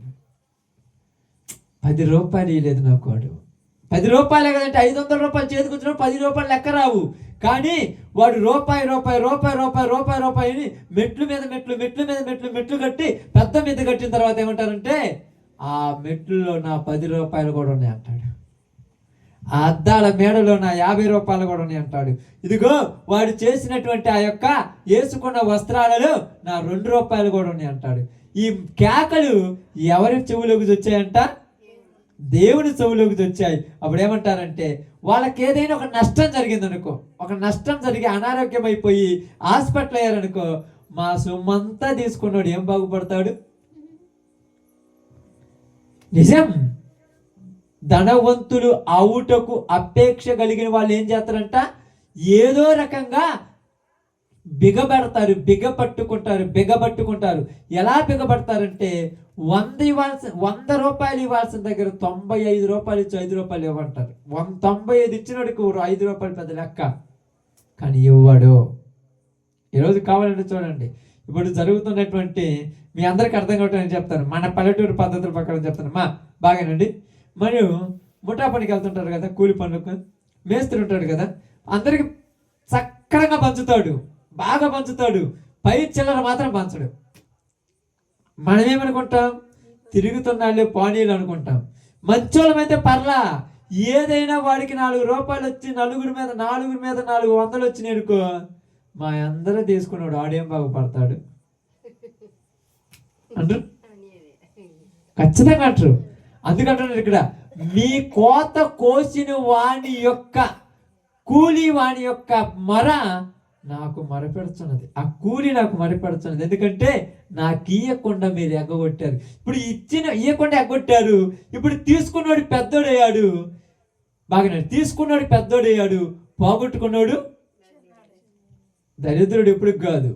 10 రూపాయలు ఇవ్వలేదు నాకు వాడు, 10 రూపాయలే కదంటే 500 రూపాయలు చేతికి వచ్చినప్పుడు 10 రూపాయలు లెక్క రావు. కానీ వాడు రూపాయి మెట్లు కట్టి పెద్ద మీద కట్టిన తర్వాత ఏమంటారంటే, ఆ మెట్లులో నా 10 రూపాయలు కూడా ఉన్నాయి అంటాడు. ఆ అద్దాల మేడలో నా 50 రూపాయలు కూడా ఉన్నాయి అంటాడు. ఇదిగో వాడు చేసినటువంటి ఆ యొక్క వేసుకున్న వస్త్రాలలో నా 2 రూపాయలు కూడా ఉన్నాయి అంటాడు. ఈ కేకలు ఎవరి చెవులోకి వచ్చాయంట? దేవుని చెవులోకి వచ్చాయి. అప్పుడు ఏమంటారంటే, వాళ్ళకి ఏదైనా ఒక నష్టం జరిగింది అనుకో, ఒక నష్టం జరిగి అనారోగ్యం అయిపోయి హాస్పిటల్ అయ్యారనుకో, మా సొమ్మంతా తీసుకున్నాడు ఏం బాగుపడతాడు? నిజం. ధనవంతులు అవుటకు అపేక్ష కలిగిన వాళ్ళు ఏం చేస్తారంట? ఏదో రకంగా బిగబట్టుకుంటారు. ఎలా బిగబడతారంటే, 100 రూపాయలు ఇవ్వాల్సిన దగ్గర 95 రూపాయలు ఇచ్చి 5 రూపాయలు ఇవ్వమంటారు. 95 ఇచ్చినోడికి 5 రూపాయలు పెద్ద లెక్క, కానీ ఇవ్వడు. ఈరోజు కావాలంటే చూడండి, ఇప్పుడు జరుగుతున్నటువంటి మీ అందరికి అర్థం కావటం చెప్తాను, మన పల్లెటూరు పద్ధతుల ప్రకారం చెప్తాను. బాగానండి. మరియు ముఠా పనికి వెళ్తుంటారు కదా, కూలి పనులకు మేస్త్రి ఉంటాడు కదా, అందరికి సక్రంగా పంచుతాడు, బాగా పంచుతాడు. పై చిల్లర మాత్రం పంచడు. మనమేమనుకుంటాం? తిరుగుతున్నాళ్ళే పానీలు అనుకుంటాం. మంచోళ్ళమైతే పర్లా, ఏదైనా వాడికి 4 రూపాయలు వచ్చి నలుగురి మీద 400 వచ్చినాయి అనుకో, మా అందరూ తీసుకున్నాడు, ఆడేం బాగుపడతాడు అంటారు. ఖచ్చితంగా అంటారు. అందుకంటున్నారు ఇక్కడ, మీ కోత కోసిన వాణి యొక్క కూలి, వాణి యొక్క మొర నాకు మొరపెడుతున్నది, ఆ కూలి నాకు మొరపెడుతున్నది. ఎందుకంటే నాకు ఇయ్యకుండా మీరు ఎగ్గొట్టారు. ఇప్పుడు ఇయ్యకుండా ఎగ్గొట్టారు. ఇప్పుడు తీసుకున్నాడు పెద్దోడయ్యాడు. బాగానే తీసుకున్నాడు పెద్దోడయ్యాడు, పోగొట్టుకున్నాడు దరిద్రుడు. ఎప్పుడు కాదు,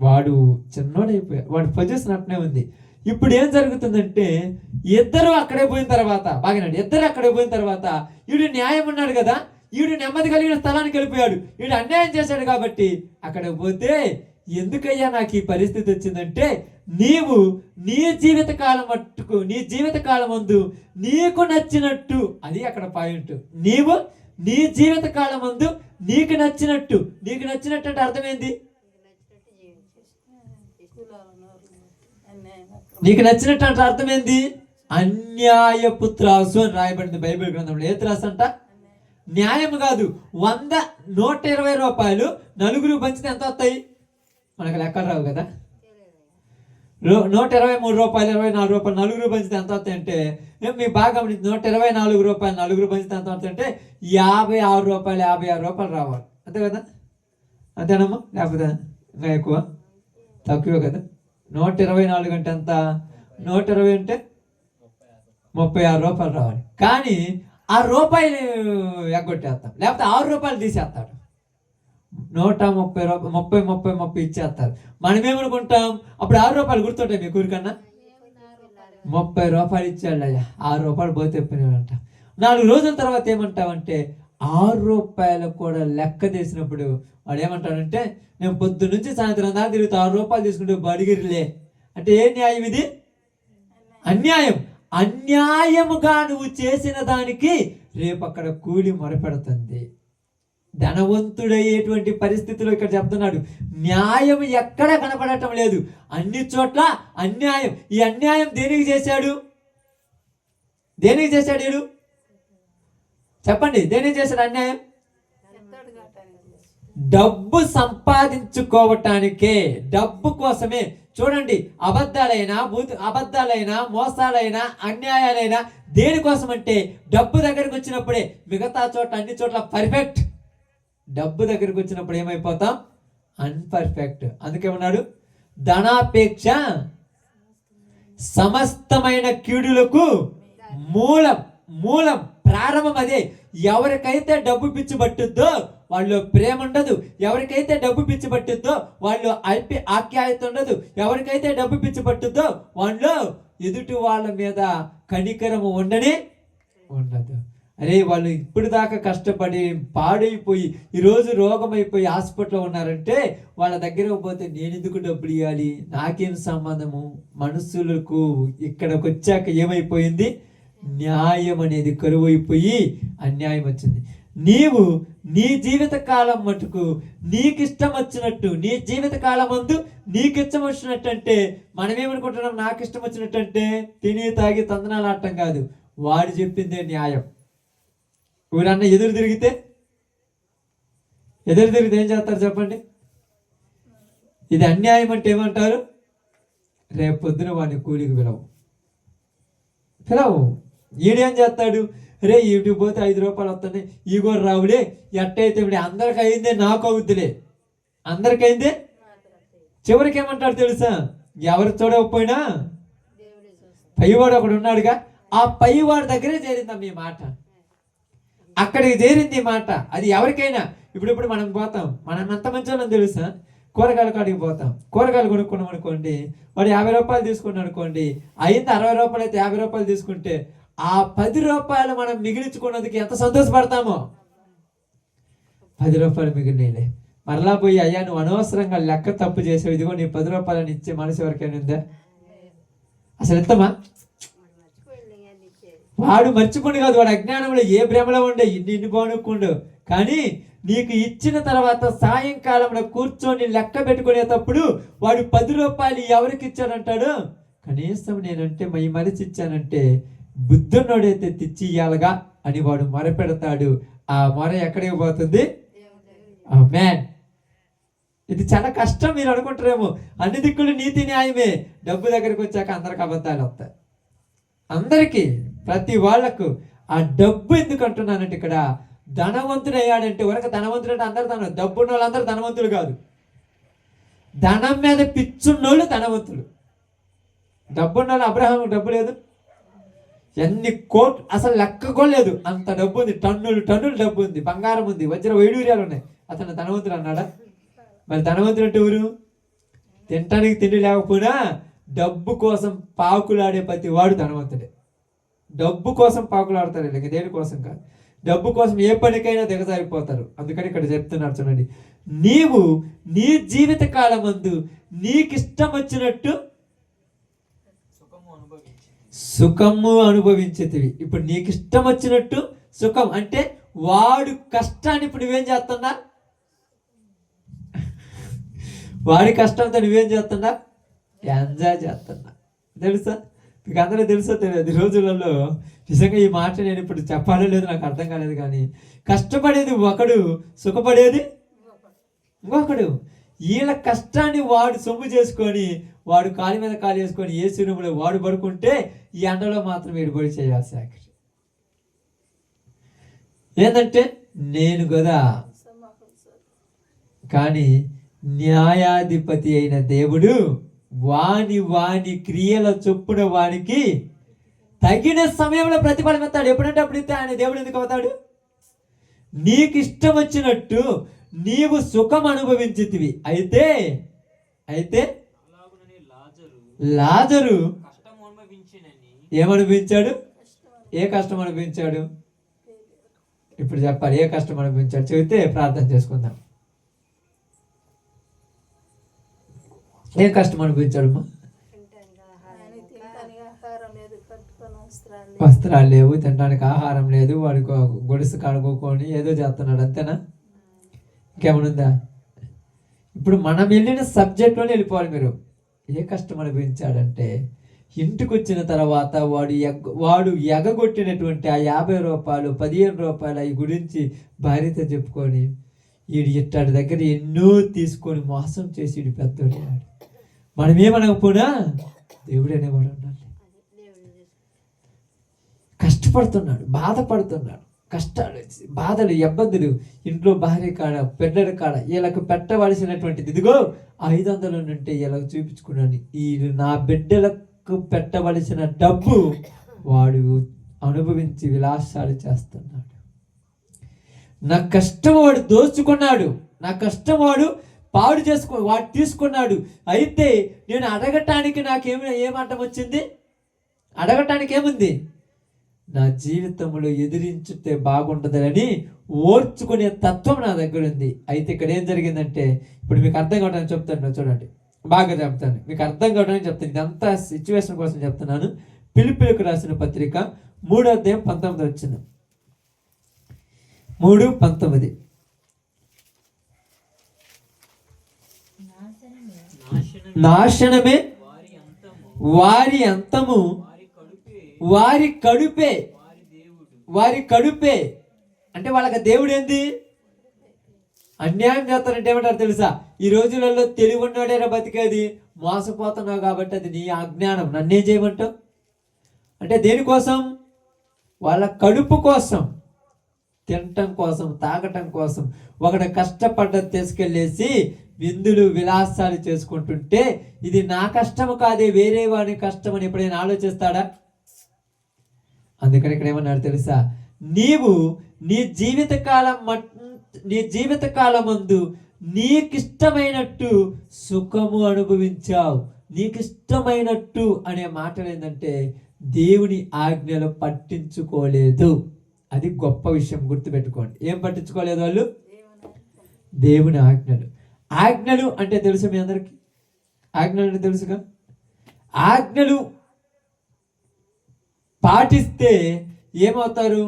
వాడు చిన్నోడైపోయాడు, వాడి పొజిషన్ అట్నే ఉంది. ఇప్పుడు ఏం జరుగుతుందంటే, ఇద్దరు అక్కడే పోయిన తర్వాత వీడు న్యాయం ఉన్నాడు కదా, వీడు నెమ్మది కలిగిన స్థలానికి వెళ్ళిపోయాడు. వీడు అన్యాయం చేశాడు కాబట్టి అక్కడికి పోతే, ఎందుకయ్యా నాకు ఈ పరిస్థితి వచ్చిందంటే, నీవు నీ జీవిత కాలం ముందు నీకు నచ్చినట్టు, అది అక్కడ పాయింట్. నీవు నీ జీవిత కాలం ముందు నీకు నచ్చినట్టు అంటే అర్థమైంది? నీకు నచ్చినట్టు అంటే అర్థమైంది? అన్యాయపుత్రాసు అని రాయబడింది బైబిల్ గ్రంథంలో. ఏ త్రాసు అంట? న్యాయం కాదు. 120 రూపాయలు నలుగురు పంచితే ఎంత వస్తాయి? మనకు లెక్కలు రావు కదా. 123 రూపాయలు, 24 రూపాయలు నలుగురు పంచితే ఎంత వస్తాయి అంటే, మీకు బాగా గమనించి, 124 రూపాయలు నలుగురు పంచితే ఎంత వస్తాయి అంటే 56 రూపాయలు రావాలి. అంతే కదా? అంతేనమ్మా? లేకపోతే ఇంకా ఎక్కువ తక్కువ కదా. 124 అంటే ఎంత? 120 అంటే 36 రూపాయలు రావాలి. కానీ ఆ రూపాయలు ఎగ్గొట్టేస్తాం, లేకపోతే 6 రూపాయలు తీసేస్తాడు. 130 రూపాయలు 30 ఇచ్చేస్తారు. మనమేమనుకుంటాం? అప్పుడు 6 రూపాయలు గుర్తుంటాయి మీ ఊరికన్నా? 30 రూపాయలు ఇచ్చాడు అయ్యా, 6 రూపాయలు పోతే అంట. 4 రోజుల తర్వాత ఏమంటామంటే, 6 రూపాయలు కూడా లెక్క తీసినప్పుడు వాడు ఏమంటాడంటే, నేను పొద్దు నుంచి సాయంత్రం దాకా తిరుగుతూ 6 రూపాయలు తీసుకుంటే బడిగిరిలే అంటే, ఏ న్యాయం ఇది? అన్యాయం. అన్యాయముగా నువ్వు చేసిన దానికి రేపు అక్కడ కూలి మొరపెడుతుంది. ధనవంతుడయ్యేటువంటి పరిస్థితిలో ఇక్కడ చెప్తున్నాడు, న్యాయం ఎక్కడ కనపడటం లేదు, అన్ని చోట్ల అన్యాయం. ఈ అన్యాయం దేనికి చేశాడు? వీడు చెప్పండి, దేనికి చేశాడు అన్యాయం? డబ్బు సంపాదించుకోవటానికే, డబ్బు కోసమే. చూడండి, అబద్ధాలైనా మోసాలైనా అన్యాయాలైనా దేనికోసం అంటే, డబ్బు దగ్గరకు వచ్చినప్పుడే. మిగతా చోట్ల అన్ని చోట్ల పర్ఫెక్ట్, డబ్బు దగ్గరకు వచ్చినప్పుడు ఏమైపోతాం? అన్పర్ఫెక్ట్. అందుకేమన్నాడు? ధనాపేక్ష సమస్తమైన కీడులకు మూలం ప్రారంభం అదే. ఎవరికైతే డబ్బు పిచ్చి పట్టుద్దో వాళ్ళు ప్రేమ ఉండదు. ఎవరికైతే డబ్బు పిచ్చి పట్టుద్దో వాళ్ళు ఆప్యాయత ఉండదు. ఎవరికైతే డబ్బు పిచ్చి పట్టుద్దో వాళ్ళు ఎదుటి వాళ్ళ మీద కనికరము ఉండదు. అరే వాళ్ళు ఇప్పుడు దాకా కష్టపడి పాడైపోయి ఈరోజు రోగమైపోయి హాస్పిటల్లో ఉన్నారంటే వాళ్ళ దగ్గరకు పోతే నేను ఎందుకు డబ్బులు ఇవ్వాలి, నాకేం సంబంధము? మనుషులకు ఇక్కడికి వచ్చాక ఏమైపోయింది? న్యాయం అనేది కరువైపోయి అన్యాయం వచ్చింది. నీవు నీ జీవిత కాలం మటుకు నీకిష్టం వచ్చినట్టు, నీ జీవిత కాలం ముందు నీకిష్టం వచ్చినట్టు అంటే మనమేమనుకుంటున్నాం? నాకు ఇష్టం వచ్చినట్టు అంటే తిని తాగి తందనాలు ఆడటం కాదు, వాడు చెప్పిందే న్యాయం. ఊరన్న ఎదురు తిరిగితే ఏం చేస్తారు చెప్పండి? ఇది అన్యాయం అంటే ఏమంటారు? రేపు పొద్దున వాడిని కూలికి పిలవు. ఈడేం చేస్తాడు? రే ఇటు పోతే 5 రూపాయలు వస్తుంది, ఈగో రావులే, ఎట్టయితే ఇప్పుడు అందరికి అయిందే నాకు అవుతులే, అందరికైందే. చివరికి ఏమంటాడు తెలుసా? ఎవరు చూడకపోయినా పైవాడు ఒకడు ఉన్నాడుగా, ఆ పైవాడి దగ్గరే చేరిందా మీ మాట, అక్కడికి చేరింది మాట. అది ఎవరికైనా ఇప్పుడు మనం పోతాం, మనం ఎంత మంచి వాళ్ళని తెలుసా? కూరగాయల కాడికి పోతాం, కూరగాయలు కొనుక్కున్నాం అనుకోండి, వాడు 50 రూపాయలు తీసుకున్నాం అనుకోండి, అయింది 60 రూపాయలు అయితే 50 రూపాయలు తీసుకుంటే ఆ 10 రూపాయలు మనం మిగిలించుకున్నందుకు ఎంత సంతోషపడతామో. 10 రూపాయలు మిగిలినలే, మరలా పోయి అయ్యా నువ్వు అనవసరంగా లెక్క తప్పు చేసావు, ఇదిగో నీ 10 రూపాయలని ఇచ్చే మనసు ఎవరికైనా ఉందా? అసలు ఎంతమా? వాడు మర్చిపోండి కాదు, వాడు అజ్ఞానంలో ఏ భ్రమలో ఉండే ఇన్ని బానుకుండు. కానీ నీకు ఇచ్చిన తర్వాత సాయంకాలంలో కూర్చొని లెక్క పెట్టుకునేటప్పుడు వాడు 10 రూపాయలు ఎవరికి ఇచ్చాడంటాడు? కనీసం నేనంటే మై మరిచి ఇచ్చానంటే బుద్ధున్నోడైతే తెచ్చి ఇయ్యాలగా అని వాడు మొర పెడతాడు. ఆ మొర ఎక్కడికి పోతుంది? ఆమేన్. ఇది చాలా కష్టం. మీరు అనుకుంటారేమో అన్ని దిక్కులు నీతి న్యాయమే, డబ్బు దగ్గరికి వచ్చాక అందరికి అబద్ధాలు వస్తాయి. అందరికీ, ప్రతి వాళ్లకు. ఆ డబ్బు ఎందుకు అంటున్నానంటే, ఇక్కడ ధనవంతుడు అయ్యాడంటే వరకు ధనవంతుడు అంటే అందరు డబ్బున్న వాళ్ళందరూ ధనవంతులు కాదు. ధనం మీద పిచ్చున్నోళ్ళు ధనవంతులు. డబ్బున్న వాళ్ళు, అబ్రహాం డబ్బు లేదు, ఎన్ని కోట్లు అసలు లెక్క కూడా లేదు, అంత డబ్బు ఉంది, టన్నులు డబ్బు ఉంది, బంగారం ఉంది, వజ్ర వైడూర్యాలు ఉన్నాయి. అతను ధనవంతుడు అన్నాడా? మరి ధనవంతుడు అంటే ఎవరు? తినటానికి తిండి లేకపోయినా డబ్బు కోసం పాకులాడే ప్రతి వాడు ధనవంతుడే. డబ్బు కోసం పాకులాడతారు, లేక దేని కోసం కాదు. డబ్బు కోసం ఏ పనికైనా దిగజారిపోతారు. అందుకని ఇక్కడ చెప్తున్నారు చూడండి, నీవు నీ జీవిత కాలం మందు నీకిష్టం వచ్చినట్టు సుఖము అనుభవించేటివి. ఇప్పుడు నీకు ఇష్టం వచ్చినట్టు సుఖం అంటే వాడు కష్టాన్ని ఇప్పుడు నువ్వేం చేస్తున్నా? వాడి కష్టంతో నువ్వేం చేస్తున్నా? ఎంజాయ్ చేస్తున్నా. తెలుసా? మీకు అందరూ తెలుసో తెలియదు. ఈ రోజులలో నిజంగా ఈ మాట నేను ఇప్పుడు చెప్పాలో లేదు నాకు అర్థం కాలేదు, కానీ కష్టపడేది ఒకడు, సుఖపడేది ఇంకొకడు. వీళ్ళ కష్టాన్ని వాడు సొమ్ము చేసుకొని, వాడు కాలి మీద కాలు వేసుకొని ఏ రూములో వాడు పడుకుంటే, ఈ ఎండలో మాత్రం వీడు పడి చేయాల్సి ఆఖరి ఏంటంటే నేను కదా. కానీ న్యాయాధిపతి అయిన దేవుడు వాని క్రియల చొప్పున వానికి తగిన సమయంలో ప్రతిఫలం ఇస్తాడు. ఎప్పుడంటే అప్పుడు ఇస్తే ఆయన దేవుడు ఎందుకు అవుతాడు? నీకు ఇష్టం వచ్చినట్టు నీవు సుఖం అనుభవించితివి. అయితే లాజరు ఏమనుభవించాడు? ఏ కష్టం అనుభవించాడు? ఇప్పుడు చెప్పాలి, ఏ కష్టం అనుభవించాడు? చెబితే ప్రార్థన చేసుకుందాం. ఏం కష్టం అనిపించాడు? వస్త్రాలు లేవు, తినడానికి ఆహారం లేదు, వాడి గొడుసు కడుక్కొని ఏదో చేస్తున్నాడు, అంతేనా? ఇంకేమనుందా? ఇప్పుడు మనం వెళ్ళిన సబ్జెక్ట్లోనే వెళ్ళిపోవాలి మీరు. ఏ కష్టం అనిపించాడంటే, ఇంటికి వచ్చిన తర్వాత వాడు ఎగగొట్టినటువంటి ఆ 50 రూపాయలు 15 రూపాయలు అవి గురించి భార్యతో చెప్పుకొని వీడు ఇట్టాడి దగ్గర ఎన్నో తీసుకొని మోసం చేసి వీడు పెద్దోడు. మనం ఏమనకపోయినా దేవుడు అనేవాడు ఉండాలి. కష్టపడుతున్నాడు, బాధపడుతున్నాడు, కష్టాలు, బాధలు, ఇబ్బందులు, ఇంట్లో భార్య కాడ, పెద్దల కాడ వీళ్ళకు పెట్టవలసినటువంటిది ఇదిగో 500 ఉంటే వీళ్ళకు చూపించుకున్నాను. ఈ నా బిడ్డలకు పెట్టవలసిన డబ్బు వాడు అనుభవించి విలాసాలు చేస్తున్నాడు. నా కష్టం వాడు దోచుకున్నాడు, నా కష్టం వాడు పాడు వాడు తీసుకున్నాడు. అయితే నేను అడగటానికి ఏమంటం వచ్చింది? అడగటానికి ఏముంది? నా జీవితంలో ఎదిరించితే బాగుంటుందని ఓర్చుకునే తత్వం నా దగ్గర ఉంది. అయితే ఇక్కడ ఏం జరిగిందంటే, ఇప్పుడు మీకు అర్థం కావడానికి చెప్తాను, చూడండి, బాగా చెప్తాను, మీకు అర్థం కావడానికి చెప్తాను. ఇదంతా సిచ్యువేషన్ కోసం చెప్తున్నాను. ఫిలిప్పీయులకు రాసిన పత్రిక 3:19 వచ్చింది. 3:19. నాశనమే వారి అంతము, వారి కడుపే. అంటే వాళ్ళకి దేవుడు ఏంది? అన్యాయం చేస్తారంటే ఏమంటారు తెలుసా? ఈ రోజులలో తెలివి ఉన్నాడేనా బతికేది? మోసపోతున్నావు కాబట్టి అది నీ అజ్ఞానం. నన్నేం చేయమంటావు? అంటే దేనికోసం? వాళ్ళ కడుపు కోసం, తినటం కోసం, తాగటం కోసం. ఒకడు కష్టపడ్డది తీసుకెళ్ళేసి విందులు విలాసాలు చేసుకుంటుంటే ఇది నా కష్టము కాదే, వేరే వాడి కష్టం అని ఎప్పుడైనా ఆలోచిస్తాడా? అందుకని ఇక్కడ ఏమన్నాడు తెలుసా? నీవు నీ జీవితకాలమందు నీకిష్టమైనట్టు సుఖము అనుభవించావు. నీకిష్టమైనట్టు అనే మాటలు ఏంటంటే దేవుని ఆజ్ఞలు పట్టించుకోలేదు. అది గొప్ప విషయం, గుర్తుపెట్టుకోండి. ఏం పట్టించుకోలేదు వాళ్ళు? దేవుని ఆజ్ఞలు. ఆజ్ఞలు అంటే తెలుసు మీ అందరికి? ఆజ్ఞలు అంటే తెలుసుగా? ఆజ్ఞలు పాటిస్తే ఏమవుతారు?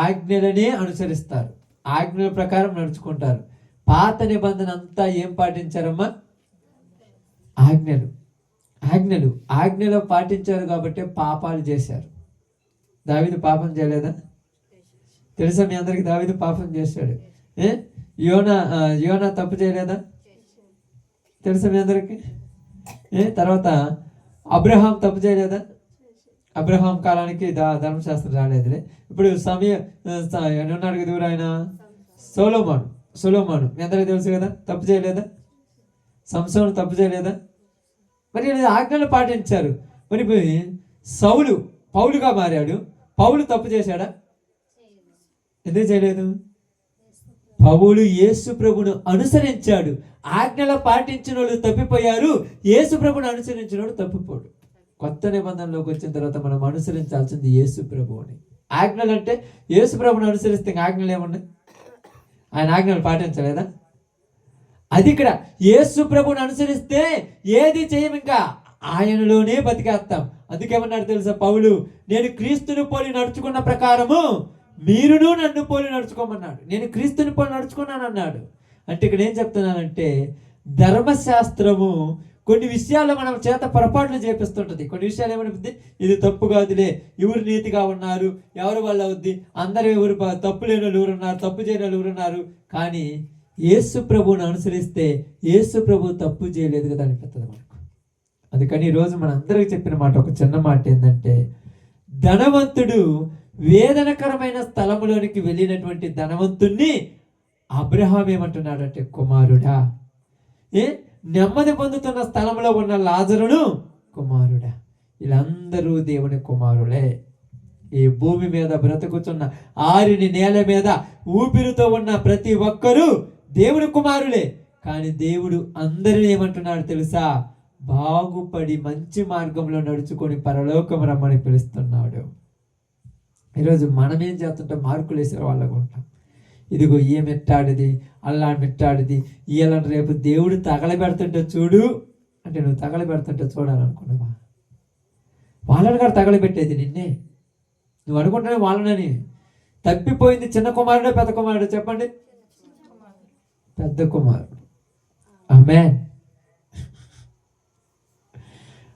ఆజ్ఞలనే అనుసరిస్తారు, ఆజ్ఞల ప్రకారం నడుచుకుంటారు. పాత నిబంధన అంతా ఏం పాటించారమ్మా? ఆజ్ఞలు పాటించారు కాబట్టి పాపాలు చేశారు. దావీదు పాపం చేయలేదా? తెలుసా మీ అందరికి? దావీదు పాపం చేశాడు. యోనా తప్పు చేయలేదా? తెలుసా మీ అందరికి? తర్వాత అబ్రహాం తప్పు చేయలేదా? అబ్రహాం కాలానికి ధర్మశాస్త్రం రాలేదులే. ఇప్పుడు ఉన్నాడు కదా ఆయన, సొలొమోను మీ అందరికీ తెలుసు కదా, తప్పు చేయలేదా? సంసోను తప్పు చేయలేదా? మరి ఆజ్ఞలు పాటించారు. మరి సౌలు పౌలుగా మారాడు. పౌలు తప్పు చేశాడా? ఎందుకు చేయలేదు? పౌలు యేసు ప్రభును అనుసరించాడు. ఆజ్ఞలు పాటించిన వాళ్ళు తప్పిపోయారు, యేసు ప్రభును అనుసరించిన వాడు తప్పిపోడు. కొత్త నిబంధనలోకి వచ్చిన తర్వాత మనం అనుసరించాల్సింది యేసు ప్రభువుని. ఆజ్ఞలు అంటే యేసు ప్రభుని అనుసరిస్తే ఆజ్ఞలు ఏమున్నాయి? ఆయన ఆజ్ఞలు పాటించలేదా? అది ఇక్కడ యేసు ప్రభుని అనుసరిస్తే ఏది చేయం, ఇంకా ఆయనలోనే బతికేస్తాం. అందుకేమన్నాడు తెలుసా పౌలు? నేను క్రీస్తుని పోలి నడుచుకున్న ప్రకారము మీరును నన్ను పోలి నడుచుకోమన్నాడు. నేను క్రీస్తుని పోలి నడుచుకున్నాను అన్నాడు. అంటే ఇక్కడ ఏం చెప్తున్నానంటే, ధర్మశాస్త్రము కొన్ని విషయాల్లో మనం చేత పొరపాట్లు చేపిస్తుంటది. కొన్ని విషయాలు ఏమనిపిస్తుంది? ఇది తప్పు కాదులే, ఎవరు నీతిగా ఉన్నారు, ఎవరి వల్ల అవుద్ది, అందరూ ఎవరు తప్పు లేని వాళ్ళు ఎవరున్నారు, తప్పు చేయని వాళ్ళు ఎవరున్నారు. కానీ యేసు ప్రభువుని అనుసరిస్తే యేసు ప్రభు తప్పు చేయలేదు కదా అనిపిస్తుంది మనకు. అందుకని ఈరోజు మన అందరికి చెప్పిన మాట, ఒక చిన్న మాట ఏంటంటే, ధనవంతుడు వేదనకరమైన స్థలములోనికి వెళ్ళినటువంటి ధనవంతుణ్ణి అబ్రహాం ఏమంటున్నాడంటే, కుమారుడా. నెమ్మది పొందుతున్న స్థలంలో ఉన్న లాజరును కుమారుడా. వీళ్ళందరూ దేవుని కుమారులే. ఈ భూమి మీద బ్రతుకుతున్న ఆరిని నేల మీద ఊపిరితో ఉన్న ప్రతి ఒక్కరూ దేవుని కుమారులే. కానీ దేవుడు అందరిని ఏమంటున్నాడు తెలుసా? బాగుపడి మంచి మార్గంలో నడుచుకొని పరలోకం రమ్మని పిలుస్తున్నాడు. ఈరోజు మనం ఏం చేస్తుంటాం? మార్కులు వేసే వాళ్ళగా ఉంటాం. ఇదిగో ఏ మెట్టాడిది, అల్లా మెట్టాడిది, ఇయ్యాలని రేపు దేవుడు తగలబెడుతుంటే చూడు అంటే నువ్వు తగలబెడుతుంటే చూడాలనుకున్నావా? వాళ్ళని గారు తగలబెట్టేది నిన్నే. నువ్వు అనుకుంటున్నా వాళ్ళనని. తప్పిపోయింది చిన్న కుమారుడే పెద్ద కుమారుడు? చెప్పండి, పెద్ద కుమారుడు. ఆమేన్.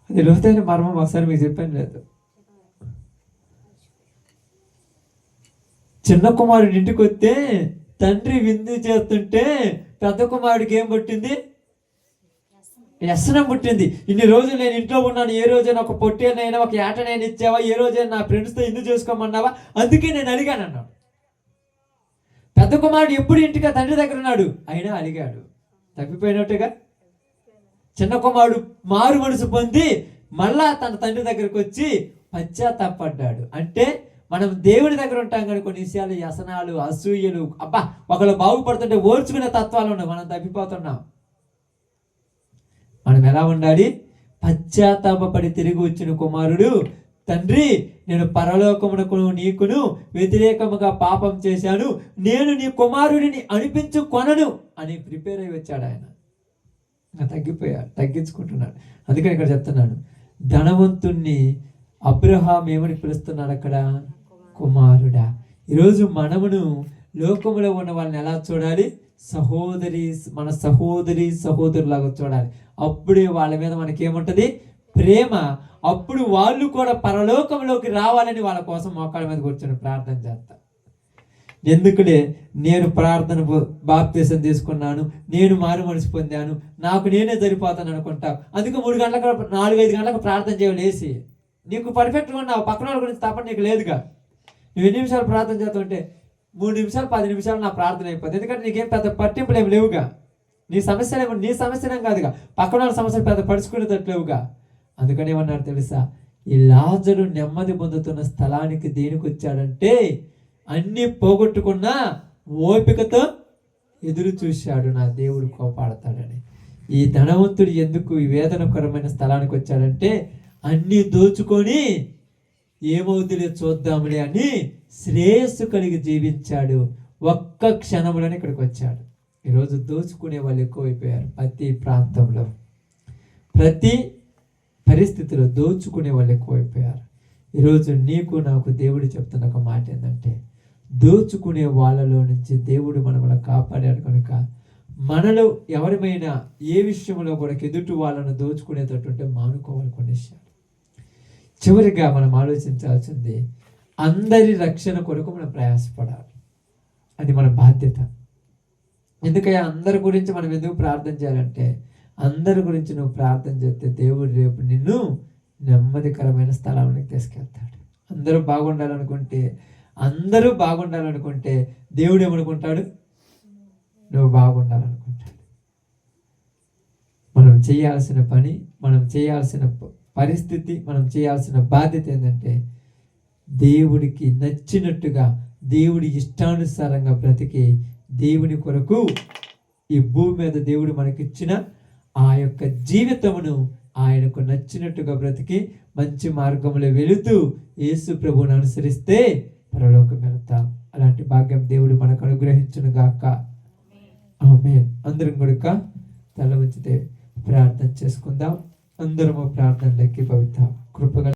అది లోతైన మర్మం. ఒకసారి మీకు చెప్పాను లేదు? చిన్న కుమారుడి ఇంటికి వస్తే తండ్రి విందు చేస్తుంటే పెద్ద కుమారుడికి ఏం పుట్టింది? వ్యసనం పుట్టింది. ఇన్ని రోజులు నేను ఇంట్లో ఉన్నాను, ఏ రోజైనా ఒక పొట్టేనైనా ఒక ఏటనైనా ఇచ్చావా? ఏ రోజైనా నా ఫ్రెండ్స్తో ఇందు చేసుకోమన్నావా? అందుకే నేను అడిగాను అన్నాడు. పెద్ద కుమారుడు ఎప్పుడు ఇంటికి తండ్రి దగ్గర ఉన్నాడు, అయినా అడిగాడు. తప్పిపోయినట్టుగా. చిన్న కుమారుడు మారు మనసు పొంది మళ్ళా తన తండ్రి దగ్గరకు వచ్చి పశ్చాత్తాపడ్డాడు. అంటే మనం దేవుడి దగ్గర ఉంటాం కానీ కొన్ని విషయాలు వ్యసనాలు, అసూయలు, అబ్బా ఒకళ్ళు బాగుపడుతుంటే ఓర్చుకునే తత్వాలు ఉన్నాయి, మనం తప్పిపోతున్నాం. మనం ఎలా ఉండాలి? పశ్చాత్తాపపడి తిరిగి వచ్చిన కుమారుడు, తండ్రి నేను పరలోకమునకు నీకును వ్యతిరేకముగా పాపం చేశాను, నేను నీ కుమారుడిని అనిపించుకొనను అని ప్రిపేర్ అయి వచ్చాడు ఆయన. ఇంకా తగ్గిపోయాడు, తగ్గించుకుంటున్నాడు. అందుకని ఇక్కడ చెప్తున్నాడు, ధనవంతుణ్ణి అబ్రహాం ఏమని పిలుస్తున్నాడు అక్కడ? కుమారుడా. ఈరోజు మనమును లోకములో ఉన్న వాళ్ళని ఎలా చూడాలి? మన సహోదరి సహోదరులాగా చూడాలి. అప్పుడే వాళ్ళ మీద మనకేముంటది? ప్రేమ. అప్పుడు వాళ్ళు కూడా పరలోకంలోకి రావాలని వాళ్ళ కోసం మోకాళ్ళ మీద కూర్చొని ప్రార్థన చేస్తారు. ఎందుకులే నేను ప్రార్థన బాప్తీసం తీసుకున్నాను, నేను మారు మనసు పొందాను, నాకు నేనే సరిపోతాను అనుకుంటావు. అందుకే 3 గంటలకు 4-5 గంటలకు ప్రార్థన చేయలేసి నీకు పర్ఫెక్ట్గా ఉన్నావు, పక్కన వాళ్ళ గురించి తప్ప నీకు లేదుగా. నువ్వు 2 నిమిషాలు ప్రార్థన చేస్తుంటే 3 నిమిషాలు 10 నిమిషాలు నా ప్రార్థన అయిపోతుంది. ఎందుకంటే నీకేం పెద్ద పట్టింపులు ఏమి లేవుగా. నీ సమస్యలేం కాదుగా, పక్కన వాళ్ళ సమస్యలు పెద్ద పడుచుకునేటట్టు లేవుగా. అందుకని ఏమన్నారు తెలుసా? ఈ లాజరు నెమ్మది పొందుతున్న స్థలానికి దేనికి వచ్చాడంటే అన్ని పోగొట్టుకున్నా ఓపికతో ఎదురు చూశాడు, నా దేవుడు కోపాడతాడని. ఈ ధనవంతుడు ఎందుకు ఈ వేదనకరమైన స్థలానికి వచ్చాడంటే అన్ని దోచుకొని ఏమవుతుందో చూద్దాములే అని శ్రేయస్సు కలిగి జీవించాడు. ఒక్క క్షణంలోనే ఇక్కడికి వచ్చాడు. ఈరోజు దోచుకునే వాళ్ళు ఎక్కువైపోయారు. ప్రతి ప్రాంతంలో, ప్రతి పరిస్థితిలో దోచుకునే వాళ్ళు ఎక్కువైపోయారు. ఈరోజు నీకు నాకు దేవుడు చెప్తున్న ఒక మాట ఏంటంటే, దోచుకునే వాళ్ళలో నుంచి దేవుడు మనల్ని కాపాడాడు కనుక మనలో ఎవరిమైనా ఏ విషయంలో కూడా ఎదుటి వాళ్ళను దోచుకునేటట్టుంటే మానుకోవాలి కొన్ని విషయాలు. చివరిగా మనం ఆలోచించాల్సింది, అందరి రక్షణ కొరకు మనం ప్రయాసపడాలి. అది మన బాధ్యత. ఎందుకయ్యా అందరి గురించి మనం ఎందుకు ప్రార్థన చేయాలంటే, అందరి గురించి నువ్వు ప్రార్థన చేస్తే దేవుడు రేపు నిన్ను నెమ్మదికరమైన స్థలానికి తీసుకెళ్తాడు. అందరూ బాగుండాలనుకుంటే దేవుడు ఏమనుకుంటాడు? నువ్వు బాగుండాలనుకుంటాడు. మనం చేయాల్సిన పని, మనం చేయాల్సిన పరిస్థితి, మనం చేయాల్సిన బాధ్యత ఏంటంటే దేవుడికి నచ్చినట్టుగా, దేవుడి ఇష్టానుసారంగా బ్రతికి దేవుని కొరకు ఈ భూమి మీద దేవుడు మనకిచ్చిన ఆ యొక్క జీవితమును ఆయనకు నచ్చినట్టుగా బ్రతికి మంచి మార్గంలో వెళుతూ యేసు ప్రభువుని అనుసరిస్తే పరలోకం వెళ్తాం. అలాంటి భాగ్యం దేవుడు మనకు అనుగ్రహించును గాక. ఆమేన్. అందరం కూడా తల వంచితే ప్రార్థన చేసుకుందాం. అందరము ప్రార్థనలోకి పవిత్ర కృపగా